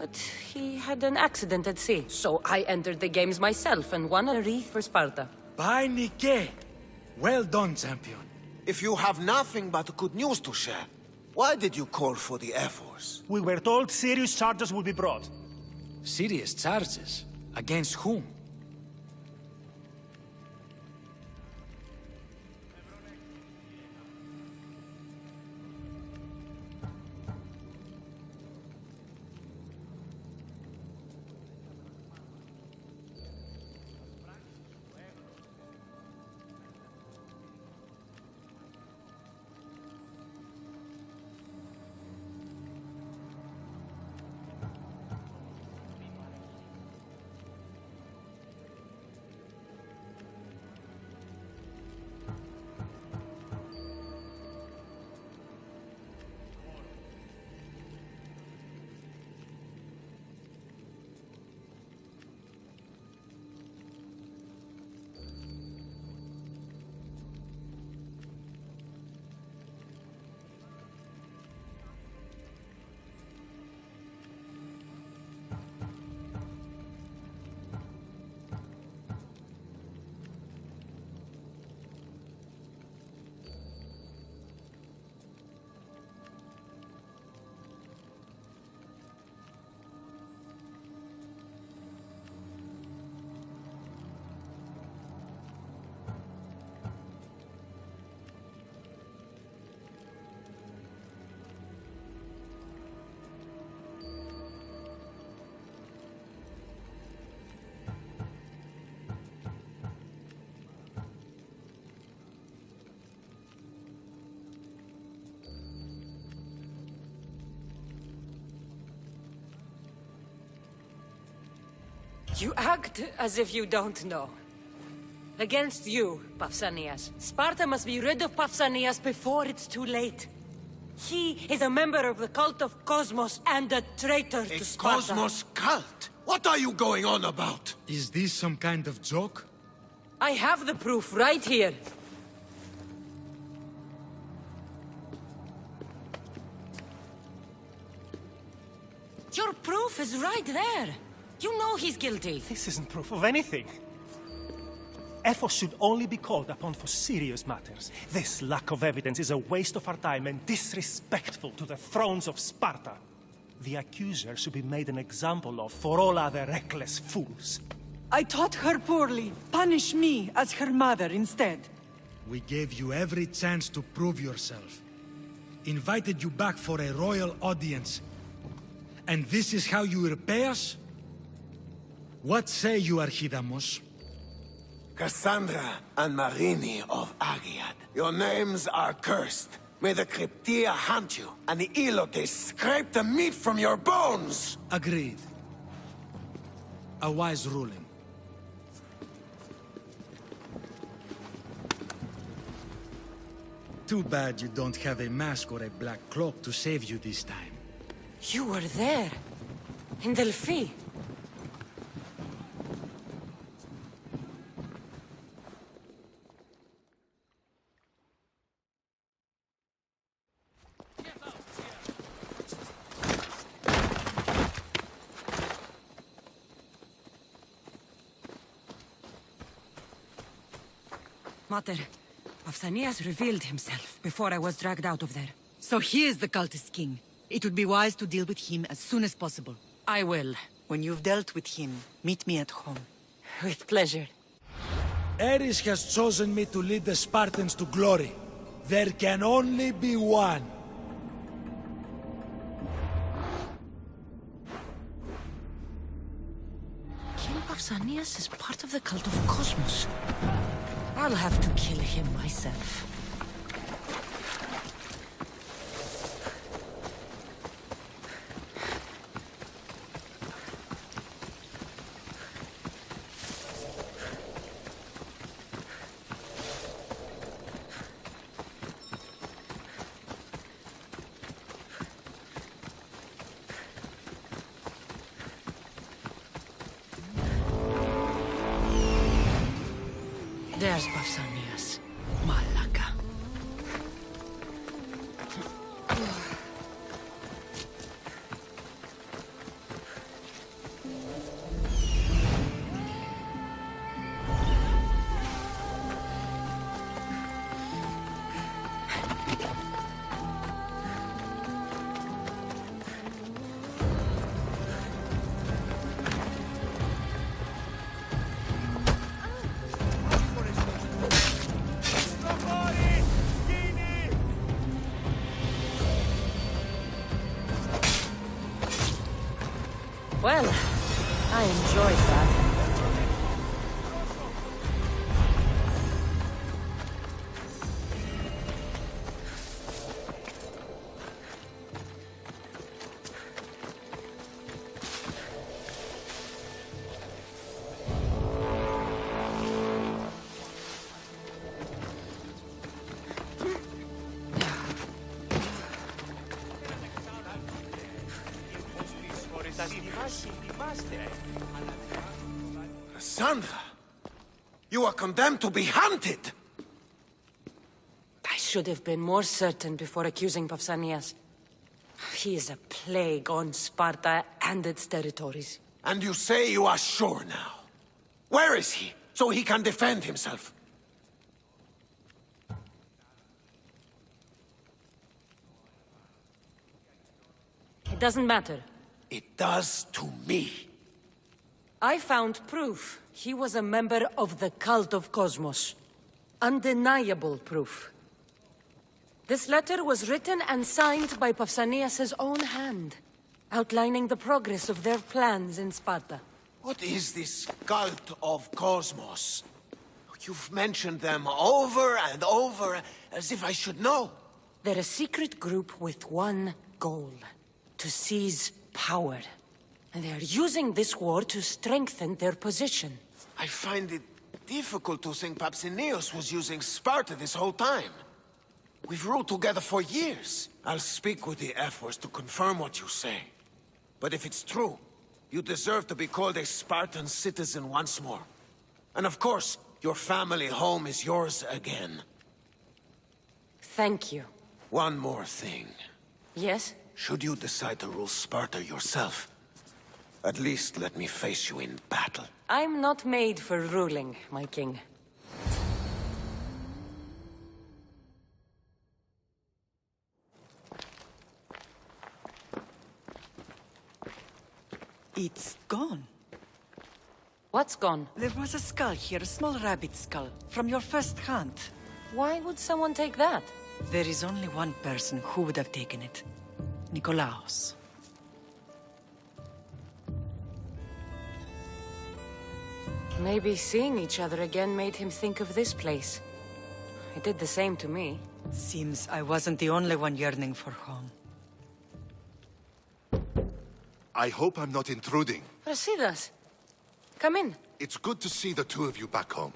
but he had an accident at sea. So I entered the games myself and won a wreath for Sparta. By Nike! Well done, champion. If you have nothing but good news to share, why did you call for the F-Force? We were told serious charges would be brought. Serious charges? Against whom? You act as if you don't know. Against you, Pausanias. Sparta must be rid of Pausanias before it's too late. He is a member of the cult of Cosmos and a traitor to Sparta. Cosmos cult? What are you going on about? Is this some kind of joke? I have the proof right here. Your proof is right there. You know he's guilty. This isn't proof of anything. Efforts should only be called upon for serious matters. This lack of evidence is a waste of our time and disrespectful to the thrones of Sparta. The accuser should be made an example of for all other reckless fools. I taught her poorly. Punish me as her mother instead. We gave you every chance to prove yourself. Invited you back for a royal audience. And this is how you repay us? What say you, Archidamos? Cassandra and Marini of Agiad, your names are cursed. May the Cryptia hunt you, and the Elotes scrape the meat from your bones! Agreed. A wise ruling. Too bad you don't have a mask or a black cloak to save you this time. You were there. In Delphi. Mater, Pausanias revealed himself before I was dragged out of there. So he is the cultist king. It would be wise to deal with him as soon as possible. I will. When you've dealt with him, meet me at home. With pleasure. Ares has chosen me to lead the Spartans to glory. There can only be one. King Pausanias is part of the cult of Cosmos. I'll have to kill him myself. There's Pausanias. Malaka. Well, I enjoyed that. Cassandra, you are condemned to be hunted! I should have been more certain before accusing Pausanias. He is a plague on Sparta and its territories. And you say you are sure now? Where is he, so he can defend himself? It doesn't matter. It does to me. I found proof he was a member of the cult of Cosmos. Undeniable proof. This letter was written and signed by Pausanias' own hand, outlining the progress of their plans in Sparta. What is this cult of Cosmos? You've mentioned them over and over, as if I should know. They're a secret group with one goal: to seize power. And they are using this war to strengthen their position. I find it difficult to think Papsinios was using Sparta this whole time. We've ruled together for years. I'll speak with the Ephors to confirm what you say. But if it's true, you deserve to be called a Spartan citizen once more. And of course, your family home is yours again. Thank you. One more thing. Yes? Should you decide to rule Sparta yourself, at least let me face you in battle. I'm not made for ruling, my king. It's gone. What's gone? There was a skull here, a small rabbit skull, from your first hunt. Why would someone take that? There is only one person who would have taken it. Nikolaos. Maybe seeing each other again made him think of this place. It did the same to me. Seems I wasn't the only one yearning for home. I hope I'm not intruding. Brasidas, come in. It's good to see the two of you back home.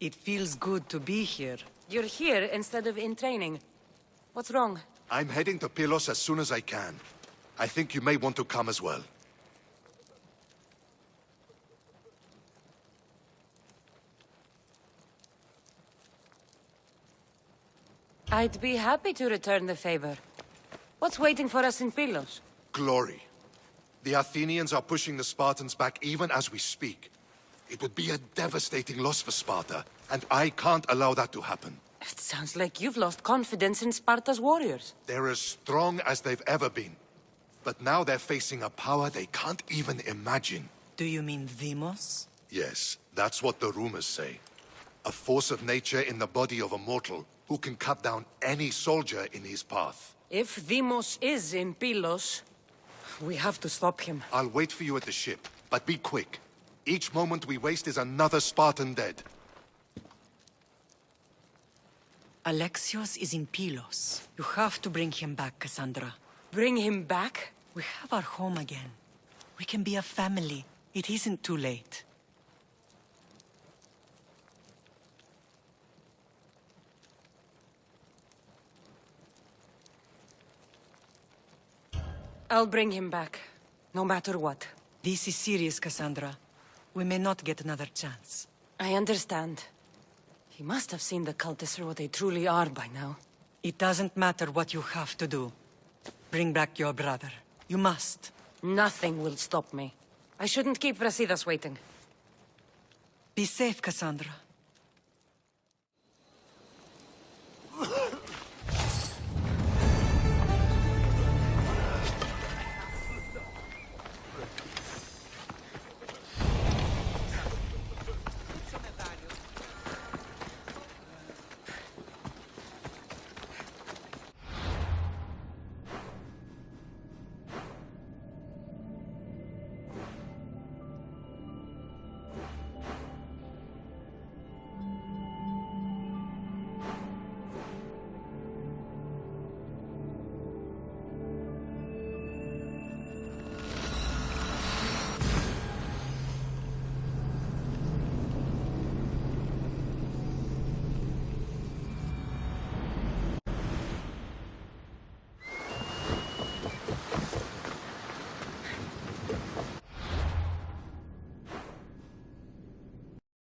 It feels good to be here. You're here instead of in training. What's wrong? I'm heading to Pylos as soon as I can. I think you may want to come as well. I'd be happy to return the favor. What's waiting for us in Pylos? Glory. The Athenians are pushing the Spartans back even as we speak. It would be a devastating loss for Sparta, and I can't allow that to happen. It sounds like you've lost confidence in Sparta's warriors. They're as strong as they've ever been. But now they're facing a power they can't even imagine. Do you mean Demos? Yes, that's what the rumors say. A force of nature in the body of a mortal who can cut down any soldier in his path. If Demos is in Pylos, we have to stop him. I'll wait for you at the ship, but be quick. Each moment we waste is another Spartan dead. Alexios is in Pylos. You have to bring him back, Cassandra. Bring him back? We have our home again. We can be a family. It isn't too late. I'll bring him back, no matter what. This is serious, Cassandra. We may not get another chance. I understand. He must have seen the cultists for what they truly are by now. It doesn't matter what you have to do. Bring back your brother. You must. Nothing will stop me. I shouldn't keep Brasidas waiting. Be safe, Cassandra.